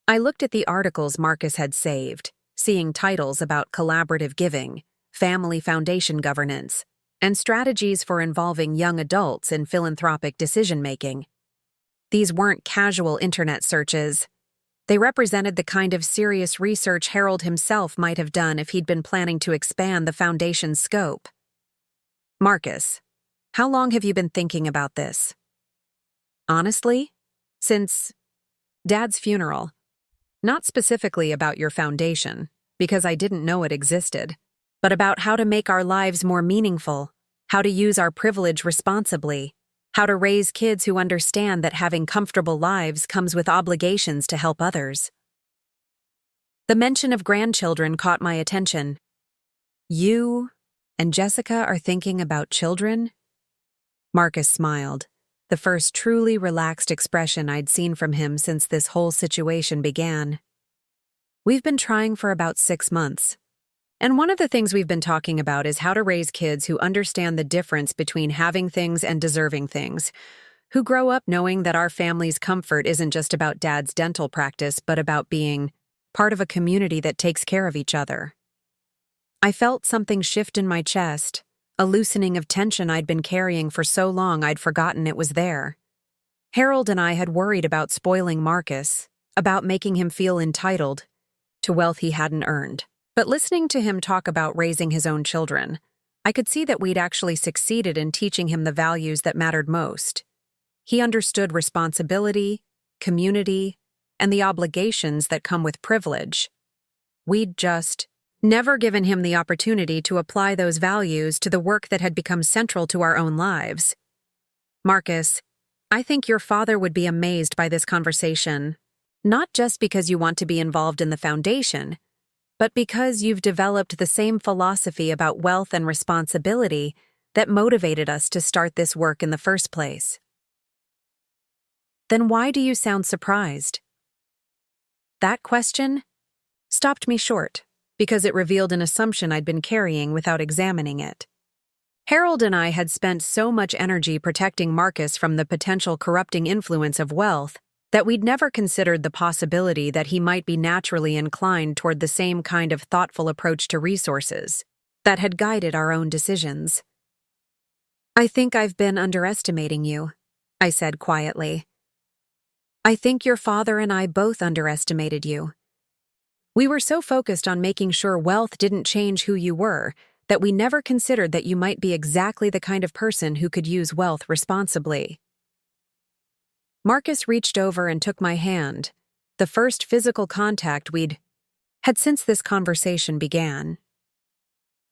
I looked at the articles Marcus had saved, seeing titles about collaborative giving, family foundation governance, and strategies for involving young adults in philanthropic decision-making. These weren't casual internet searches. They represented the kind of serious research Harold himself might have done if he'd been planning to expand the foundation's scope. "Marcus, how long have you been thinking about this?" "Honestly, since Dad's funeral. Not specifically about your foundation, because I didn't know it existed, but about how to make our lives more meaningful, how to use our privilege responsibly, how to raise kids who understand that having comfortable lives comes with obligations to help others." The mention of grandchildren caught my attention. "You and Jessica are thinking about children?" Marcus smiled, the first truly relaxed expression I'd seen from him since this whole situation began. "We've been trying for about 6 months. And one of the things we've been talking about is how to raise kids who understand the difference between having things and deserving things, who grow up knowing that our family's comfort isn't just about Dad's dental practice, but about being part of a community that takes care of each other." I felt something shift in my chest, a loosening of tension I'd been carrying for so long I'd forgotten it was there. Harold and I had worried about spoiling Marcus, about making him feel entitled to wealth he hadn't earned. But listening to him talk about raising his own children, I could see that we'd actually succeeded in teaching him the values that mattered most. He understood responsibility, community, and the obligations that come with privilege. We'd just never given him the opportunity to apply those values to the work that had become central to our own lives. "Marcus, I think your father would be amazed by this conversation, not just because you want to be involved in the foundation, but because you've developed the same philosophy about wealth and responsibility that motivated us to start this work in the first place." "Then why do you sound surprised?" That question stopped me short, because it revealed an assumption I'd been carrying without examining it. Harold and I had spent so much energy protecting Marcus from the potential corrupting influence of wealth that we'd never considered the possibility that he might be naturally inclined toward the same kind of thoughtful approach to resources that had guided our own decisions. "I think I've been underestimating you," I said quietly. "I think your father and I both underestimated you. We were so focused on making sure wealth didn't change who you were that we never considered that you might be exactly the kind of person who could use wealth responsibly." Marcus reached over and took my hand, the first physical contact we'd had since this conversation began.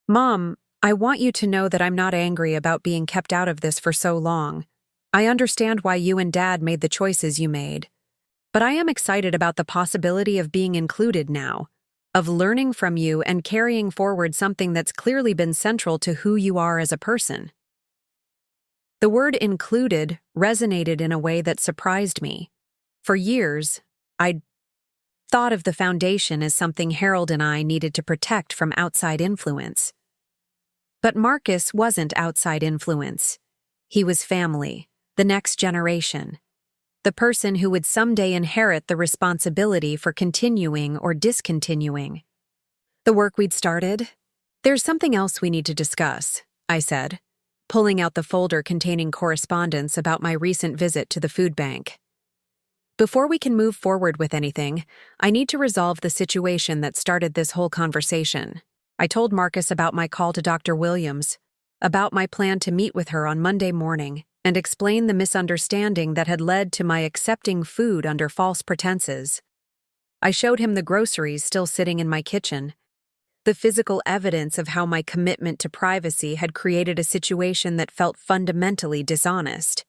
"Mom, I want you to know that I'm not angry about being kept out of this for so long. I understand why you and Dad made the choices you made. But I am excited about the possibility of being included now, of learning from you and carrying forward something that's clearly been central to who you are as a person." The word "included" resonated in a way that surprised me. For years, I'd thought of the foundation as something Harold and I needed to protect from outside influence. But Marcus wasn't outside influence. He was family, the next generation, the person who would someday inherit the responsibility for continuing or discontinuing the work we'd started. "There's something else we need to discuss," I said, pulling out the folder containing correspondence about my recent visit to the food bank. "Before we can move forward with anything, I need to resolve the situation that started this whole conversation." I told Marcus about my call to Dr. Williams, about my plan to meet with her on Monday morning, and explain the misunderstanding that had led to my accepting food under false pretenses. I showed him the groceries still sitting in my kitchen, the physical evidence of how my commitment to privacy had created a situation that felt fundamentally dishonest.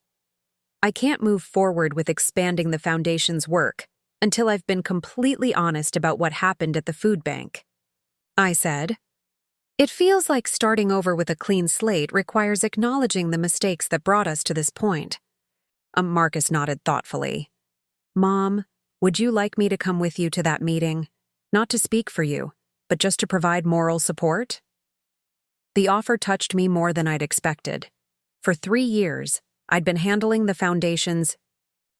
I can't move forward with expanding the foundation's work until I've been completely honest about what happened at the food bank, I said. It feels like starting over with a clean slate requires acknowledging the mistakes that brought us to this point. Marcus nodded thoughtfully. Mom, would you like me to come with you to that meeting? Not to speak for you, but just to provide moral support? The offer touched me more than I'd expected. For 3 years, I'd been handling the foundation's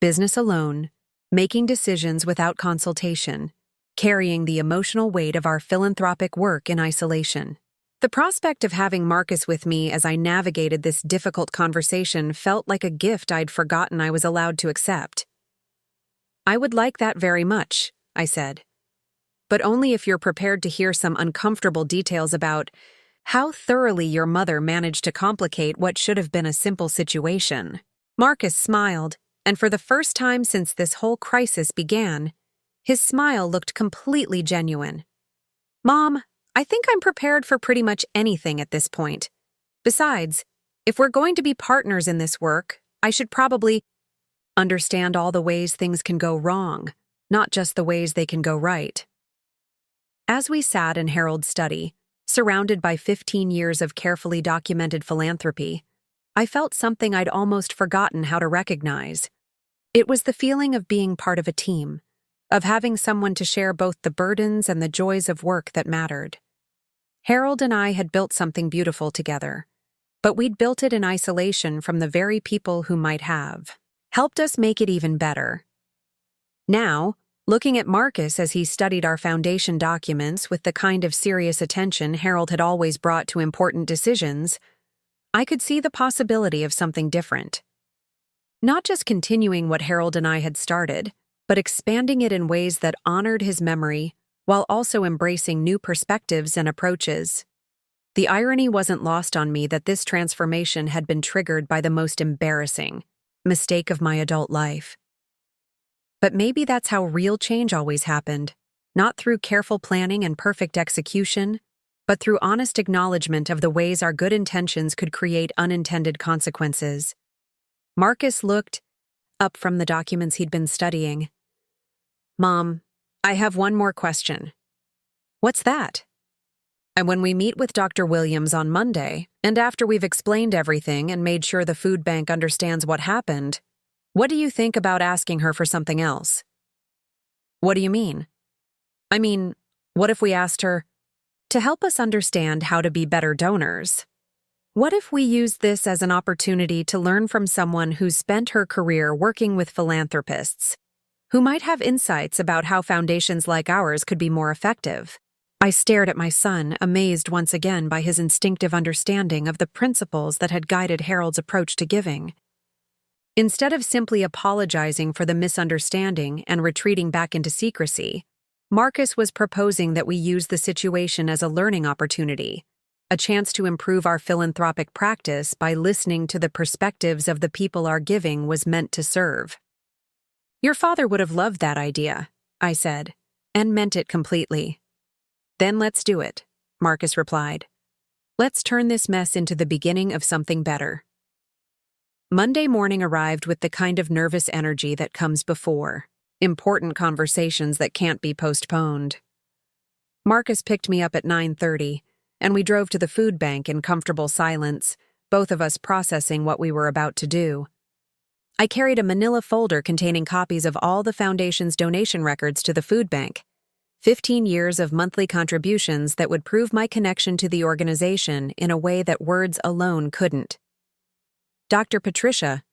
business alone, making decisions without consultation, carrying the emotional weight of our philanthropic work in isolation. The prospect of having Marcus with me as I navigated this difficult conversation felt like a gift I'd forgotten I was allowed to accept. I would like that very much, I said. But only if you're prepared to hear some uncomfortable details about how thoroughly your mother managed to complicate what should have been a simple situation. Marcus smiled, and for the first time since this whole crisis began, his smile looked completely genuine. Mom, I think I'm prepared for pretty much anything at this point. Besides, if we're going to be partners in this work, I should probably understand all the ways things can go wrong, not just the ways they can go right. As we sat in Harold's study, surrounded by 15 years of carefully documented philanthropy, I felt something I'd almost forgotten how to recognize. It was the feeling of being part of a team, of having someone to share both the burdens and the joys of work that mattered. Harold and I had built something beautiful together, but we'd built it in isolation from the very people who might have helped us make it even better. Now, looking at Marcus as he studied our foundation documents with the kind of serious attention Harold had always brought to important decisions, I could see the possibility of something different. Not just continuing what Harold and I had started, but expanding it in ways that honored his memory while also embracing new perspectives and approaches. The irony wasn't lost on me that this transformation had been triggered by the most embarrassing mistake of my adult life. But maybe that's how real change always happened, not through careful planning and perfect execution, but through honest acknowledgement of the ways our good intentions could create unintended consequences. Marcus looked up from the documents he'd been studying. Mom, I have one more question. What's that? And when we meet with Dr. Williams on Monday, and after we've explained everything and made sure the food bank understands what happened, what do you think about asking her for something else? What do you mean? I mean, what if we asked her to help us understand how to be better donors? What if we used this as an opportunity to learn from someone who's spent her career working with philanthropists, who might have insights about how foundations like ours could be more effective? I stared at my son, amazed once again by his instinctive understanding of the principles that had guided Harold's approach to giving. Instead of simply apologizing for the misunderstanding and retreating back into secrecy, Marcus was proposing that we use the situation as a learning opportunity, a chance to improve our philanthropic practice by listening to the perspectives of the people our giving was meant to serve. Your father would have loved that idea, I said, and meant it completely. Then let's do it, Marcus replied. Let's turn this mess into the beginning of something better. Monday morning arrived with the kind of nervous energy that comes before important conversations that can't be postponed. Marcus picked me up at 9:30, and we drove to the food bank in comfortable silence, both of us processing what we were about to do. I carried a manila folder containing copies of all the foundation's donation records to the food bank, 15 years of monthly contributions that would prove my connection to the organization in a way that words alone couldn't. Dr. Patricia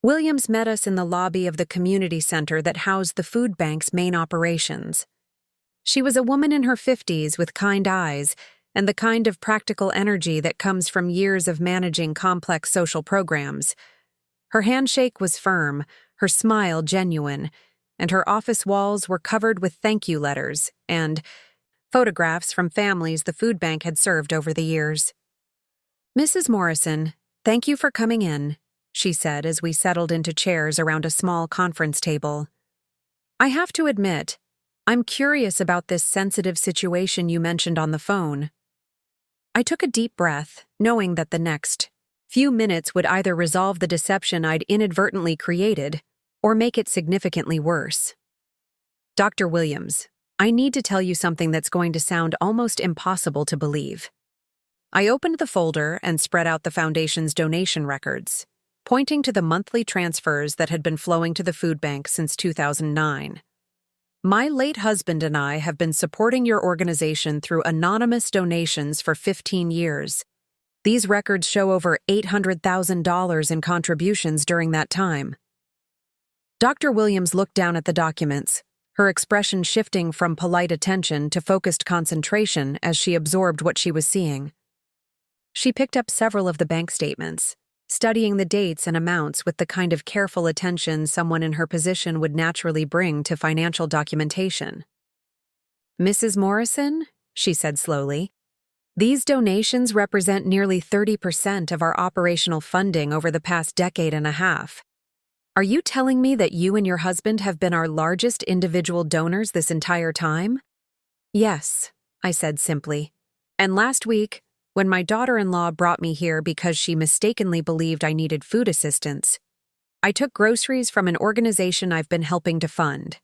Williams met us in the lobby of the community center that housed the food bank's main operations. She was a woman in her 50s with kind eyes and the kind of practical energy that comes from years of managing complex social programs. Her handshake was firm, her smile genuine, and her office walls were covered with thank you letters and photographs from families the food bank had served over the years. Mrs. Morrison, thank you for coming in, she said as we settled into chairs around a small conference table. I have to admit, I'm curious about this sensitive situation you mentioned on the phone. I took a deep breath, knowing that the next few minutes would either resolve the deception I'd inadvertently created or make it significantly worse. Dr. Williams, I need to tell you something that's going to sound almost impossible to believe. I opened the folder and spread out the foundation's donation records, pointing to the monthly transfers that had been flowing to the food bank since 2009. My late husband and I have been supporting your organization through anonymous donations for 15 years. These records show over $800,000 in contributions during that time. Dr. Williams looked down at the documents, her expression shifting from polite attention to focused concentration as she absorbed what she was seeing. She picked up several of the bank statements, studying the dates and amounts with the kind of careful attention someone in her position would naturally bring to financial documentation. "Mrs. Morrison," she said slowly, "these donations represent nearly 30% of our operational funding over the past decade and a half. Are you telling me that you and your husband have been our largest individual donors this entire time?" "Yes," I said simply. "And last week, when my daughter-in-law brought me here because she mistakenly believed I needed food assistance, I took groceries from an organization I've been helping to fund.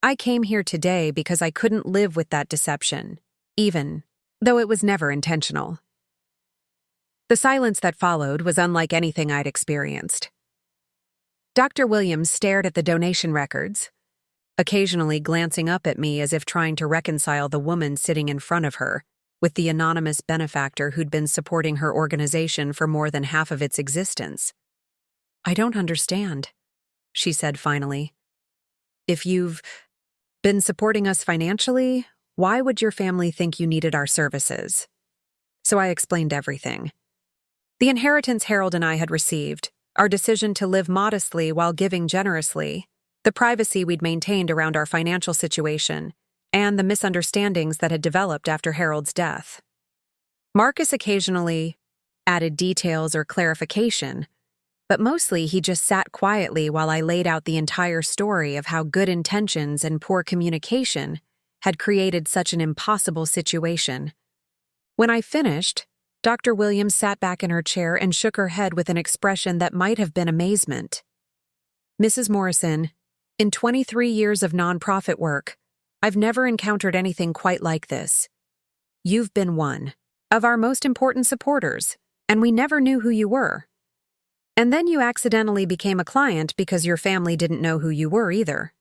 I came here today because I couldn't live with that deception, even though it was never intentional." The silence that followed was unlike anything I'd experienced. Dr. Williams stared at the donation records, occasionally glancing up at me as if trying to reconcile the woman sitting in front of her with the anonymous benefactor who'd been supporting her organization for more than half of its existence. "I don't understand," she said finally. "If you've been supporting us financially, why would your family think you needed our services?" So I explained everything. The inheritance Harold and I had received, our decision to live modestly while giving generously, the privacy we'd maintained around our financial situation, and the misunderstandings that had developed after Harold's death. Marcus occasionally added details or clarification, but mostly he just sat quietly while I laid out the entire story of how good intentions and poor communication had created such an impossible situation. When I finished, Dr. Williams sat back in her chair and shook her head with an expression that might have been amazement. "Mrs. Morrison, in 23 years of nonprofit work, I've never encountered anything quite like this. You've been one of our most important supporters, and we never knew who you were. And then you accidentally became a client because your family didn't know who you were either."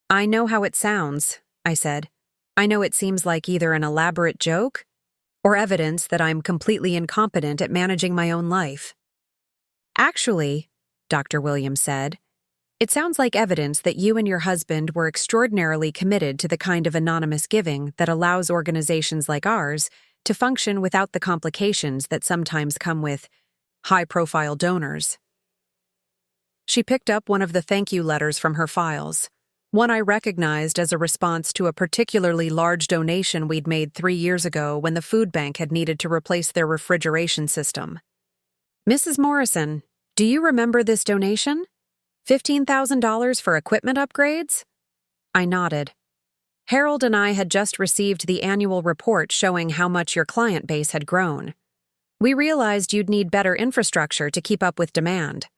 "I know how it sounds," I said. "I know it seems like either an elaborate joke or evidence that I'm completely incompetent at managing my own life." "Actually," Dr. Williams said, "it sounds like evidence that you and your husband were extraordinarily committed to the kind of anonymous giving that allows organizations like ours to function without the complications that sometimes come with high-profile donors." She picked up one of the thank you letters from her files, one I recognized as a response to a particularly large donation we'd made 3 years ago when the food bank had needed to replace their refrigeration system. "Mrs. Morrison, do you remember this donation? $15,000 for equipment upgrades?" I nodded. "Harold and I had just received the annual report showing how much your client base had grown. We realized you'd need better infrastructure to keep up with demand.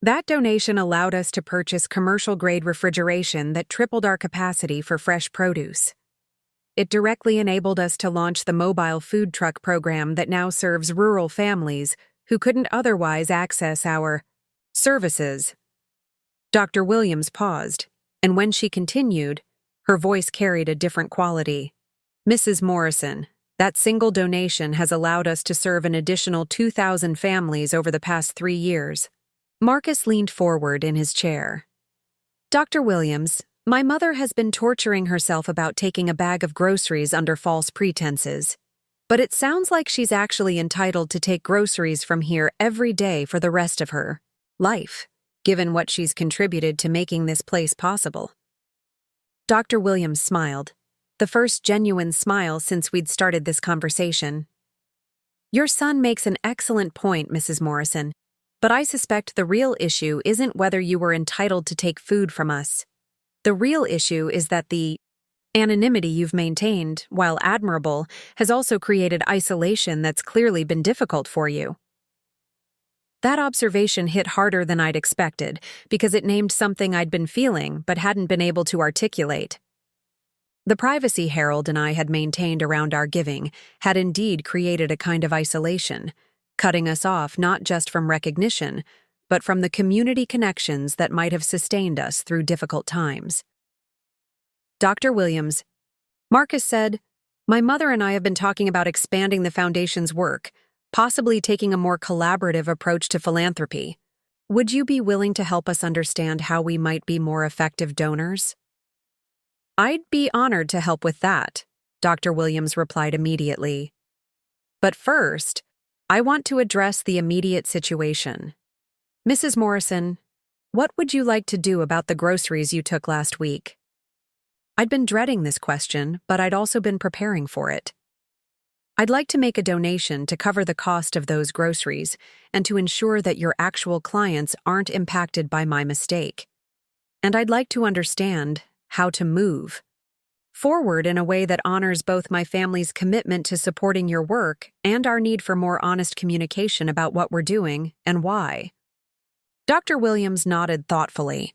That donation allowed us to purchase commercial-grade refrigeration that tripled our capacity for fresh produce. It directly enabled us to launch the mobile food truck program that now serves rural families who couldn't otherwise access our services." Dr. Williams paused, and when she continued, her voice carried a different quality. "Mrs. Morrison, that single donation has allowed us to serve an additional 2,000 families over the past 3 years. Marcus leaned forward in his chair. "Dr. Williams, my mother has been torturing herself about taking a bag of groceries under false pretenses, but it sounds like she's actually entitled to take groceries from here every day for the rest of her life, given what she's contributed to making this place possible." Dr. Williams smiled, the first genuine smile since we'd started this conversation. "Your son makes an excellent point, Mrs. Morrison, but I suspect the real issue isn't whether you were entitled to take food from us. The real issue is that the anonymity you've maintained, while admirable, has also created isolation that's clearly been difficult for you. That observation hit harder than I'd expected because it named something I'd been feeling but hadn't been able to articulate. The privacy Harold and I had maintained around our giving had indeed created a kind of isolation, cutting us off not just from recognition, but from the community connections that might have sustained us through difficult times. Dr. Williams, Marcus said, "My mother and I have been talking about expanding the Foundation's work, possibly taking a more collaborative approach to philanthropy. Would you be willing to help us understand how we might be more effective donors?" "I'd be honored to help with that," Dr. Williams replied immediately. "But first, I want to address the immediate situation. Mrs. Morrison, what would you like to do about the groceries you took last week?" I'd been dreading this question, but I'd also been preparing for it. "I'd like to make a donation to cover the cost of those groceries and to ensure that your actual clients aren't impacted by my mistake. And I'd like to understand how to move forward in a way that honors both my family's commitment to supporting your work and our need for more honest communication about what we're doing and why." Dr. Williams nodded thoughtfully.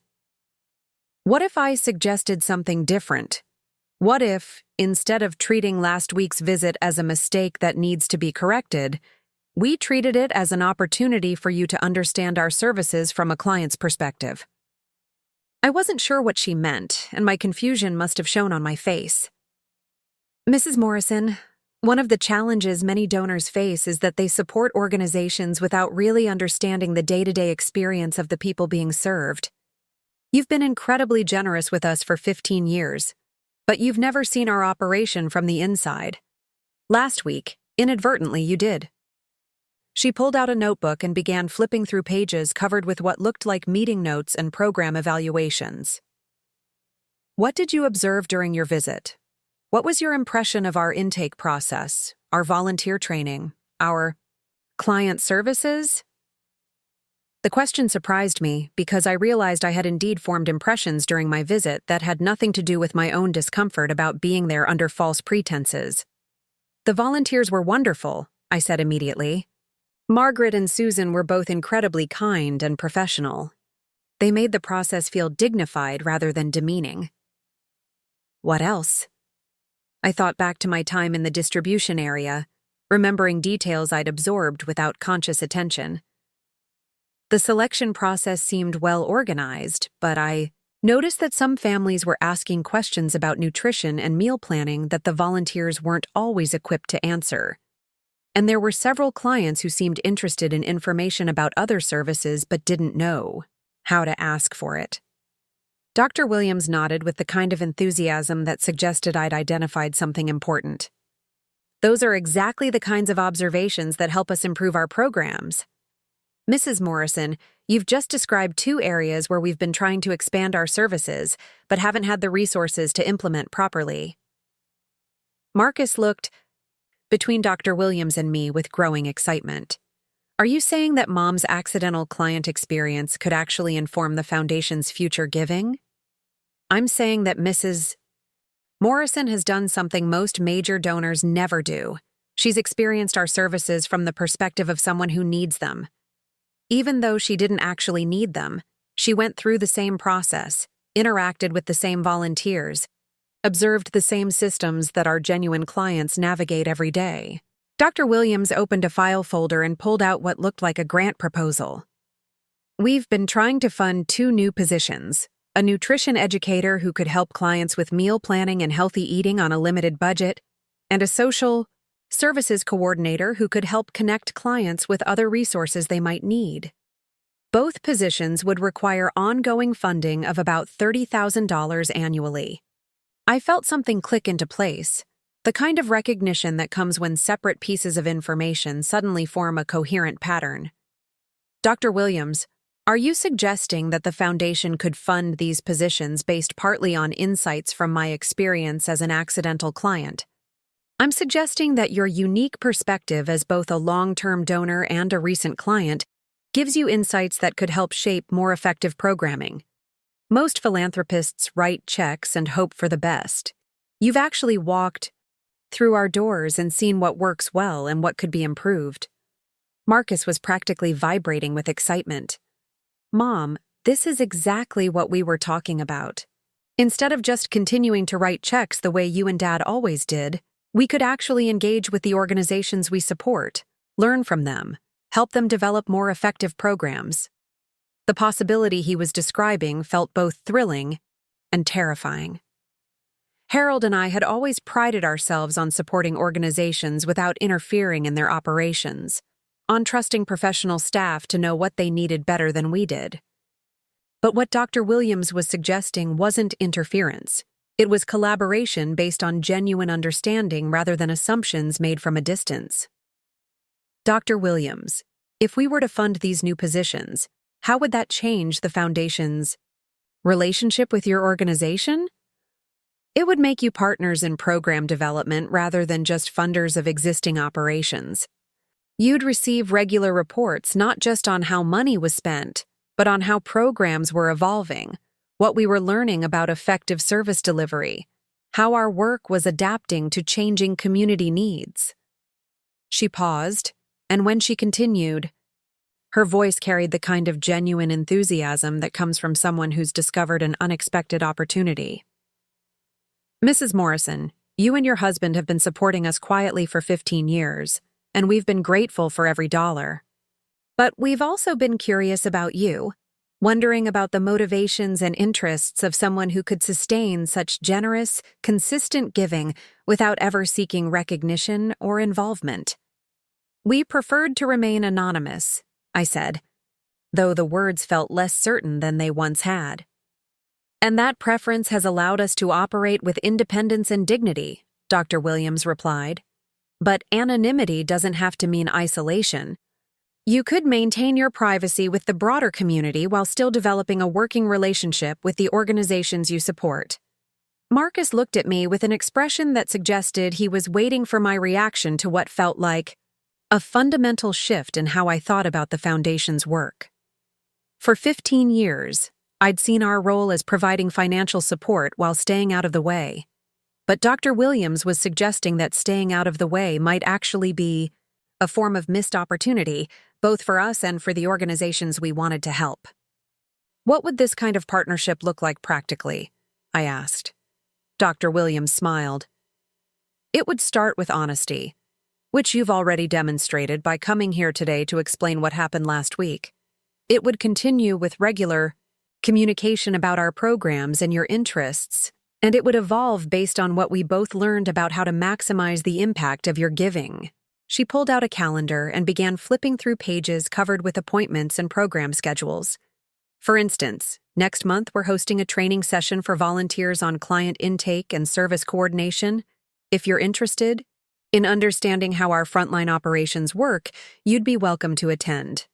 "What if I suggested something different? What if, instead of treating last week's visit as a mistake that needs to be corrected, we treated it as an opportunity for you to understand our services from a client's perspective?" I wasn't sure what she meant, and my confusion must have shown on my face. "Mrs. Morrison, one of the challenges many donors face is that they support organizations without really understanding the day-to-day experience of the people being served. You've been incredibly generous with us for 15 years, but you've never seen our operation from the inside. Last week, inadvertently, you did." She pulled out a notebook and began flipping through pages covered with what looked like meeting notes and program evaluations. "What did you observe during your visit? What was your impression of our intake process, our volunteer training, our client services?" The question surprised me because I realized I had indeed formed impressions during my visit that had nothing to do with my own discomfort about being there under false pretenses. "The volunteers were wonderful," I said immediately. "Margaret and Susan were both incredibly kind and professional. They made the process feel dignified rather than demeaning." "What else?" I thought back to my time in the distribution area, remembering details I'd absorbed without conscious attention. The selection process seemed well organized, but I noticed that some families were asking questions about nutrition and meal planning that the volunteers weren't always equipped to answer. And there were several clients who seemed interested in information about other services but didn't know how to ask for it. Dr. Williams nodded with the kind of enthusiasm that suggested I'd identified something important. "Those are exactly the kinds of observations that help us improve our programs. Mrs. Morrison, you've just described 2 areas where we've been trying to expand our services but haven't had the resources to implement properly." Marcus looked between Dr. Williams and me with growing excitement. "Are you saying that Mom's accidental client experience could actually inform the Foundation's future giving?" "I'm saying that Mrs. Morrison has done something most major donors never do. She's experienced our services from the perspective of someone who needs them. Even though she didn't actually need them, she went through the same process, interacted with the same volunteers, observed the same systems that our genuine clients navigate every day." Dr. Williams opened a file folder and pulled out what looked like a grant proposal. "We've been trying to fund 2 new positions, a nutrition educator who could help clients with meal planning and healthy eating on a limited budget, and a social services coordinator who could help connect clients with other resources they might need. Both positions would require ongoing funding of about $30,000 annually." I felt something click into place, the kind of recognition that comes when separate pieces of information suddenly form a coherent pattern. "Dr. Williams, are you suggesting that the Foundation could fund these positions based partly on insights from my experience as an accidental client?" "I'm suggesting that your unique perspective as both a long-term donor and a recent client gives you insights that could help shape more effective programming. Most philanthropists write checks and hope for the best. You've actually walked through our doors and seen what works well and what could be improved. Marcus was practically vibrating with excitement. Mom, this is exactly what we were talking about. Instead of just continuing to write checks the way you and Dad always did, we could actually engage with the organizations we support, learn from them, help them develop more effective programs. The possibility he was describing felt both thrilling and terrifying. Harold and I had always prided ourselves on supporting organizations without interfering in their operations, on trusting professional staff to know what they needed better than we did. But what Dr. Williams was suggesting wasn't interference. It was collaboration based on genuine understanding rather than assumptions made from a distance. Dr. Williams, if we were to fund these new positions, how would that change the Foundation's relationship with your organization? It would make you partners in program development rather than just funders of existing operations. You'd receive regular reports not just on how money was spent, but on how programs were evolving, what we were learning about effective service delivery, how our work was adapting to changing community needs. She paused, and when she continued, her voice carried the kind of genuine enthusiasm that comes from someone who's discovered an unexpected opportunity. Mrs. Morrison, you and your husband have been supporting us quietly for 15 years, and we've been grateful for every dollar. But we've also been curious about you, wondering about the motivations and interests of someone who could sustain such generous, consistent giving without ever seeking recognition or involvement. We preferred to remain anonymous, I said, though the words felt less certain than they once had. And that preference has allowed us to operate with independence and dignity, Dr. Williams replied. But anonymity doesn't have to mean isolation. You could maintain your privacy with the broader community while still developing a working relationship with the organizations you support. Marcus looked at me with an expression that suggested he was waiting for my reaction to what felt like a fundamental shift in how I thought about the Foundation's work. For 15 years, I'd seen our role as providing financial support while staying out of the way. But Dr. Williams was suggesting that staying out of the way might actually be a form of missed opportunity, both for us and for the organizations we wanted to help. What would this kind of partnership look like practically? I asked. Dr. Williams smiled. It would start with honesty, which you've already demonstrated by coming here today to explain what happened last week. It would continue with regular communication about our programs and your interests, and it would evolve based on what we both learned about how to maximize the impact of your giving. She pulled out a calendar and began flipping through pages covered with appointments and program schedules. For instance, next month we're hosting a training session for volunteers on client intake and service coordination. If you're interested in understanding how our frontline operations work, you'd be welcome to attend.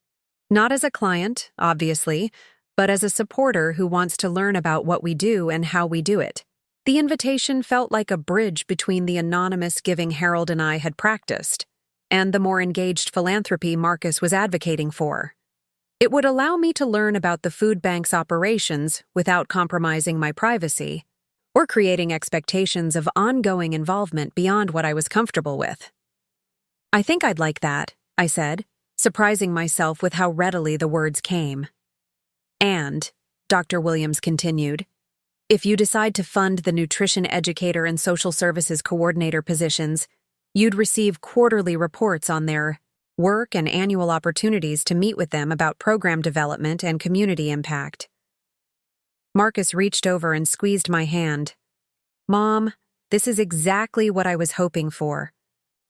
Not as a client, obviously, but as a supporter who wants to learn about what we do and how we do it. The invitation felt like a bridge between the anonymous giving Harold and I had practiced and the more engaged philanthropy Marcus was advocating for. It would allow me to learn about the food bank's operations without compromising my privacy or creating expectations of ongoing involvement beyond what I was comfortable with. I think I'd like that, I said, surprising myself with how readily the words came. And, Dr. Williams continued, if you decide to fund the nutrition educator and social services coordinator positions, you'd receive quarterly reports on their work and annual opportunities to meet with them about program development and community impact. Marcus reached over and squeezed my hand. Mom, this is exactly what I was hoping for.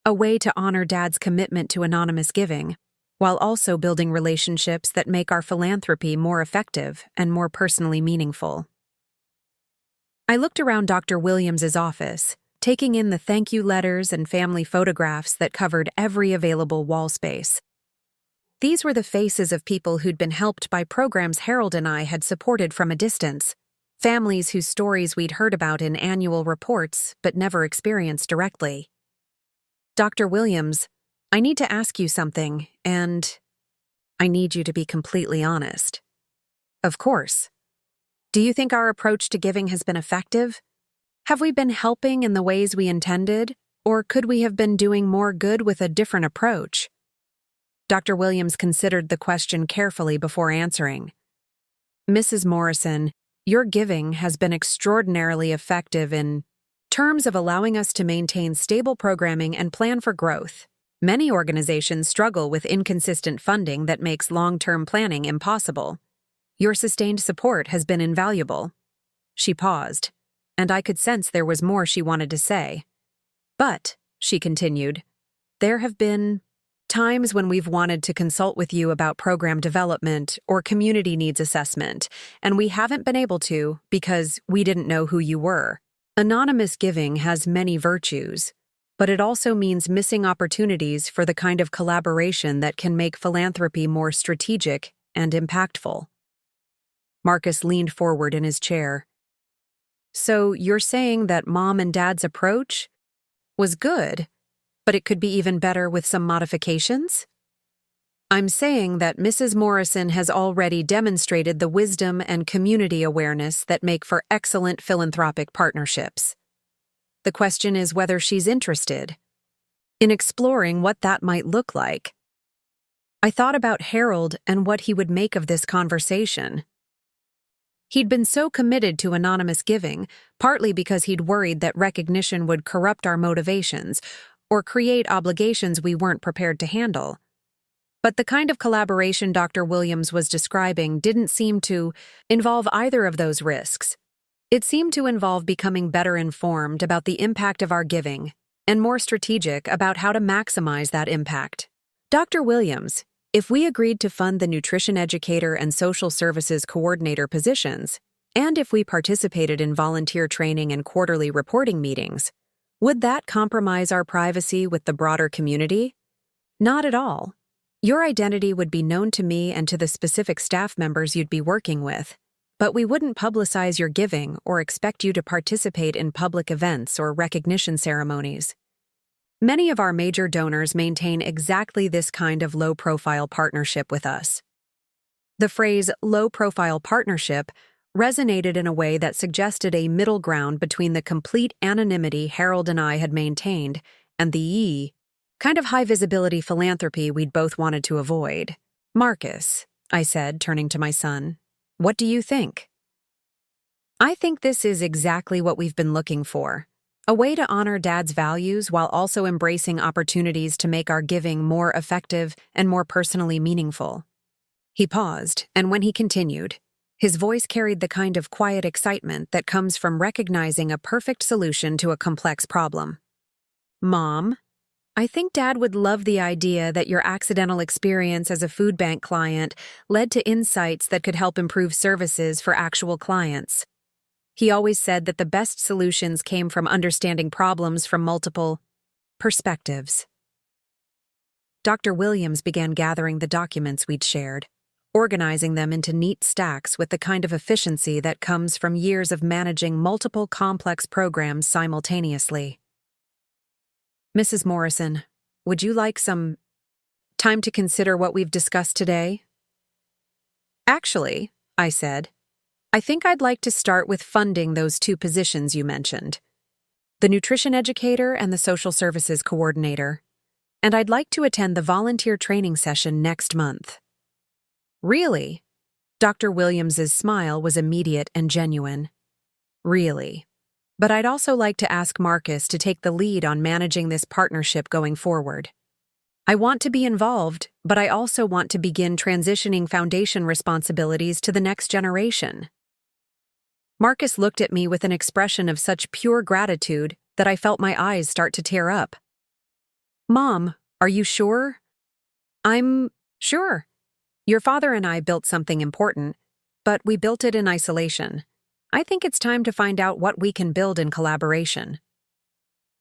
A way to honor Dad's commitment to anonymous giving, while also building relationships that make our philanthropy more effective and more personally meaningful. I looked around Dr. Williams's office, taking in the thank you letters and family photographs that covered every available wall space. These were the faces of people who'd been helped by programs Harold and I had supported from a distance, families whose stories we'd heard about in annual reports but never experienced directly. Dr. Williams, I need to ask you something, and I need you to be completely honest. Of course. Do you think our approach to giving has been effective? Have we been helping in the ways we intended, or could we have been doing more good with a different approach? Dr. Williams considered the question carefully before answering. Mrs. Morrison, your giving has been extraordinarily effective in terms of allowing us to maintain stable programming and plan for growth. Many organizations struggle with inconsistent funding that makes long-term planning impossible. Your sustained support has been invaluable. She paused, and I could sense there was more she wanted to say. But, she continued, there have been times when we've wanted to consult with you about program development or community needs assessment, and we haven't been able to because we didn't know who you were. Anonymous giving has many virtues, but it also means missing opportunities for the kind of collaboration that can make philanthropy more strategic and impactful. Marcus leaned forward in his chair. So you're saying that Mom and Dad's approach was good, but it could be even better with some modifications? I'm saying that Mrs. Morrison has already demonstrated the wisdom and community awareness that make for excellent philanthropic partnerships. The question is whether she's interested in exploring what that might look like. I thought about Harold and what he would make of this conversation. He'd been so committed to anonymous giving, partly because he'd worried that recognition would corrupt our motivations or create obligations we weren't prepared to handle. But the kind of collaboration Dr. Williams was describing didn't seem to involve either of those risks. It seemed to involve becoming better informed about the impact of our giving and more strategic about how to maximize that impact. Dr. Williams, if we agreed to fund the nutrition educator and social services coordinator positions, and if we participated in volunteer training and quarterly reporting meetings, would that compromise our privacy with the broader community? Not at all. Your identity would be known to me and to the specific staff members you'd be working with, but we wouldn't publicize your giving or expect you to participate in public events or recognition ceremonies. Many of our major donors maintain exactly this kind of low-profile partnership with us. The phrase low-profile partnership resonated in a way that suggested a middle ground between the complete anonymity Harold and I had maintained and the kind of high-visibility philanthropy we'd both wanted to avoid. Marcus, I said, turning to my son, what do you think? I think this is exactly what we've been looking for. A way to honor Dad's values while also embracing opportunities to make our giving more effective and more personally meaningful. He paused, and when he continued, his voice carried the kind of quiet excitement that comes from recognizing a perfect solution to a complex problem. Mom, I think Dad would love the idea that your accidental experience as a food bank client led to insights that could help improve services for actual clients. He always said that the best solutions came from understanding problems from multiple perspectives. Dr. Williams began gathering the documents we'd shared, organizing them into neat stacks with the kind of efficiency that comes from years of managing multiple complex programs simultaneously. Mrs. Morrison, would you like some time to consider what we've discussed today? Actually, I said, I think I'd like to start with funding those two positions you mentioned, the nutrition educator and the social services coordinator, and I'd like to attend the volunteer training session next month. Really? Dr. Williams's smile was immediate and genuine. Really. But I'd also like to ask Marcus to take the lead on managing this partnership going forward. I want to be involved, but I also want to begin transitioning foundation responsibilities to the next generation. Marcus looked at me with an expression of such pure gratitude that I felt my eyes start to tear up. Mom, are you sure? I'm sure. Your father and I built something important, but we built it in isolation. I think it's time to find out what we can build in collaboration.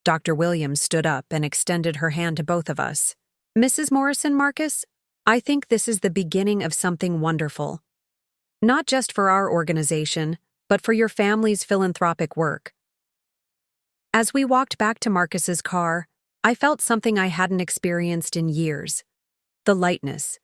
Dr. Williams stood up and extended her hand to both of us. Mrs. Morrison, Marcus, I think this is the beginning of something wonderful. Not just for our organization, but for your family's philanthropic work. As we walked back to Marcus's car, I felt something I hadn't experienced in years. The lightness,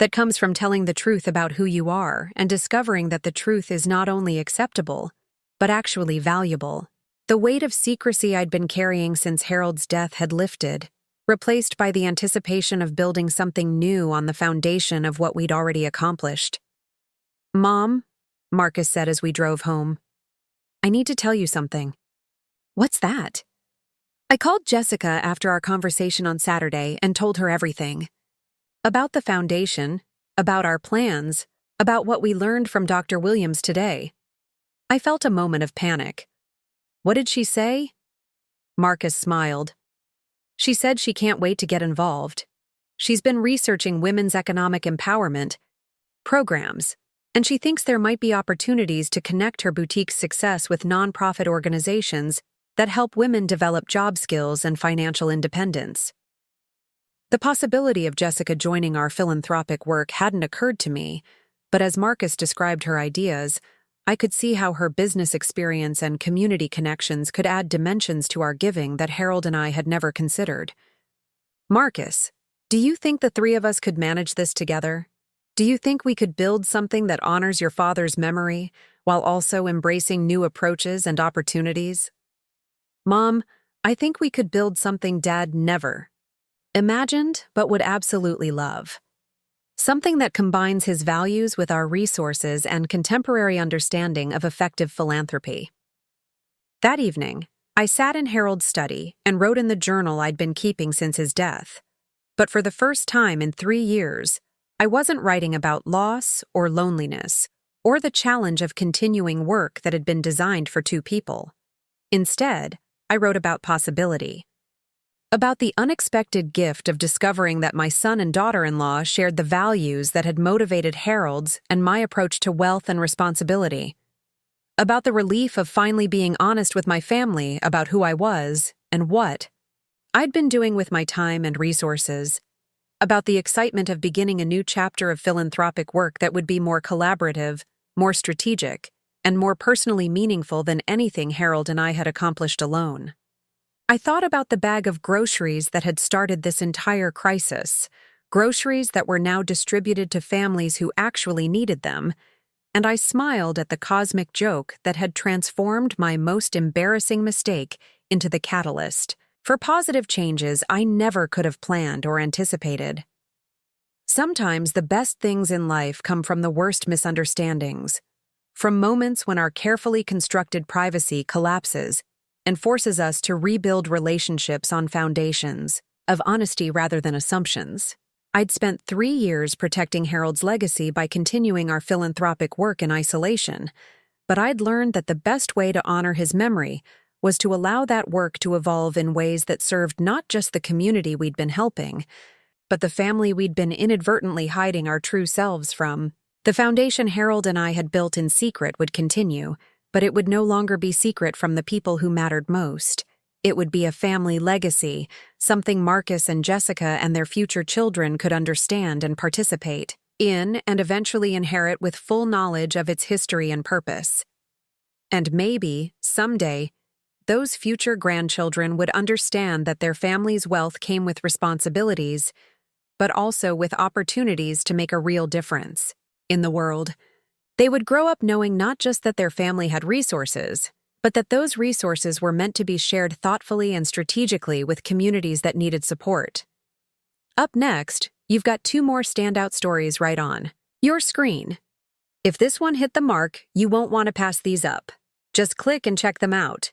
that comes from telling the truth about who you are and discovering that the truth is not only acceptable, but actually valuable. The weight of secrecy I'd been carrying since Harold's death had lifted, replaced by the anticipation of building something new on the foundation of what we'd already accomplished. "Mom," Marcus said as we drove home, "I need to tell you something." "What's that?" I called Jessica after our conversation on Saturday and told her everything. About the foundation, about our plans, about what we learned from Dr. Williams today. I felt a moment of panic. What did she say? Marcus smiled. She said she can't wait to get involved. She's been researching women's economic empowerment programs, and she thinks there might be opportunities to connect her boutique's success with nonprofit organizations that help women develop job skills and financial independence. The possibility of Jessica joining our philanthropic work hadn't occurred to me, but as Marcus described her ideas, I could see how her business experience and community connections could add dimensions to our giving that Harold and I had never considered. "Marcus, do you think the three of us could manage this together? Do you think we could build something that honors your father's memory while also embracing new approaches and opportunities?" "Mom, I think we could build something Dad never imagined but would absolutely love. Something that combines his values with our resources and contemporary understanding of effective philanthropy." That evening, I sat in Harold's study and wrote in the journal I'd been keeping since his death. But for the first time in 3 years, I wasn't writing about loss or loneliness, or the challenge of continuing work that had been designed for 2 people. Instead, I wrote about possibility. About the unexpected gift of discovering that my son and daughter-in-law shared the values that had motivated Harold's and my approach to wealth and responsibility. About the relief of finally being honest with my family about who I was and what I'd been doing with my time and resources. About the excitement of beginning a new chapter of philanthropic work that would be more collaborative, more strategic, and more personally meaningful than anything Harold and I had accomplished alone. I thought about the bag of groceries that had started this entire crisis, groceries that were now distributed to families who actually needed them, and I smiled at the cosmic joke that had transformed my most embarrassing mistake into the catalyst for positive changes I never could have planned or anticipated. Sometimes the best things in life come from the worst misunderstandings, from moments when our carefully constructed privacy collapses and forces us to rebuild relationships on foundations of honesty rather than assumptions. I'd spent 3 years protecting Harold's legacy by continuing our philanthropic work in isolation, but I'd learned that the best way to honor his memory was to allow that work to evolve in ways that served not just the community we'd been helping, but the family we'd been inadvertently hiding our true selves from. The foundation Harold and I had built in secret would continue, but it would no longer be secret from the people who mattered most. It would be a family legacy, something Marcus and Jessica and their future children could understand and participate in and eventually inherit with full knowledge of its history and purpose. And maybe, someday, those future grandchildren would understand that their family's wealth came with responsibilities, but also with opportunities to make a real difference in the world. They would grow up knowing not just that their family had resources, but that those resources were meant to be shared thoughtfully and strategically with communities that needed support. Up next, you've got 2 more standout stories right on your screen. If this one hit the mark, you won't want to pass these up. Just click and check them out.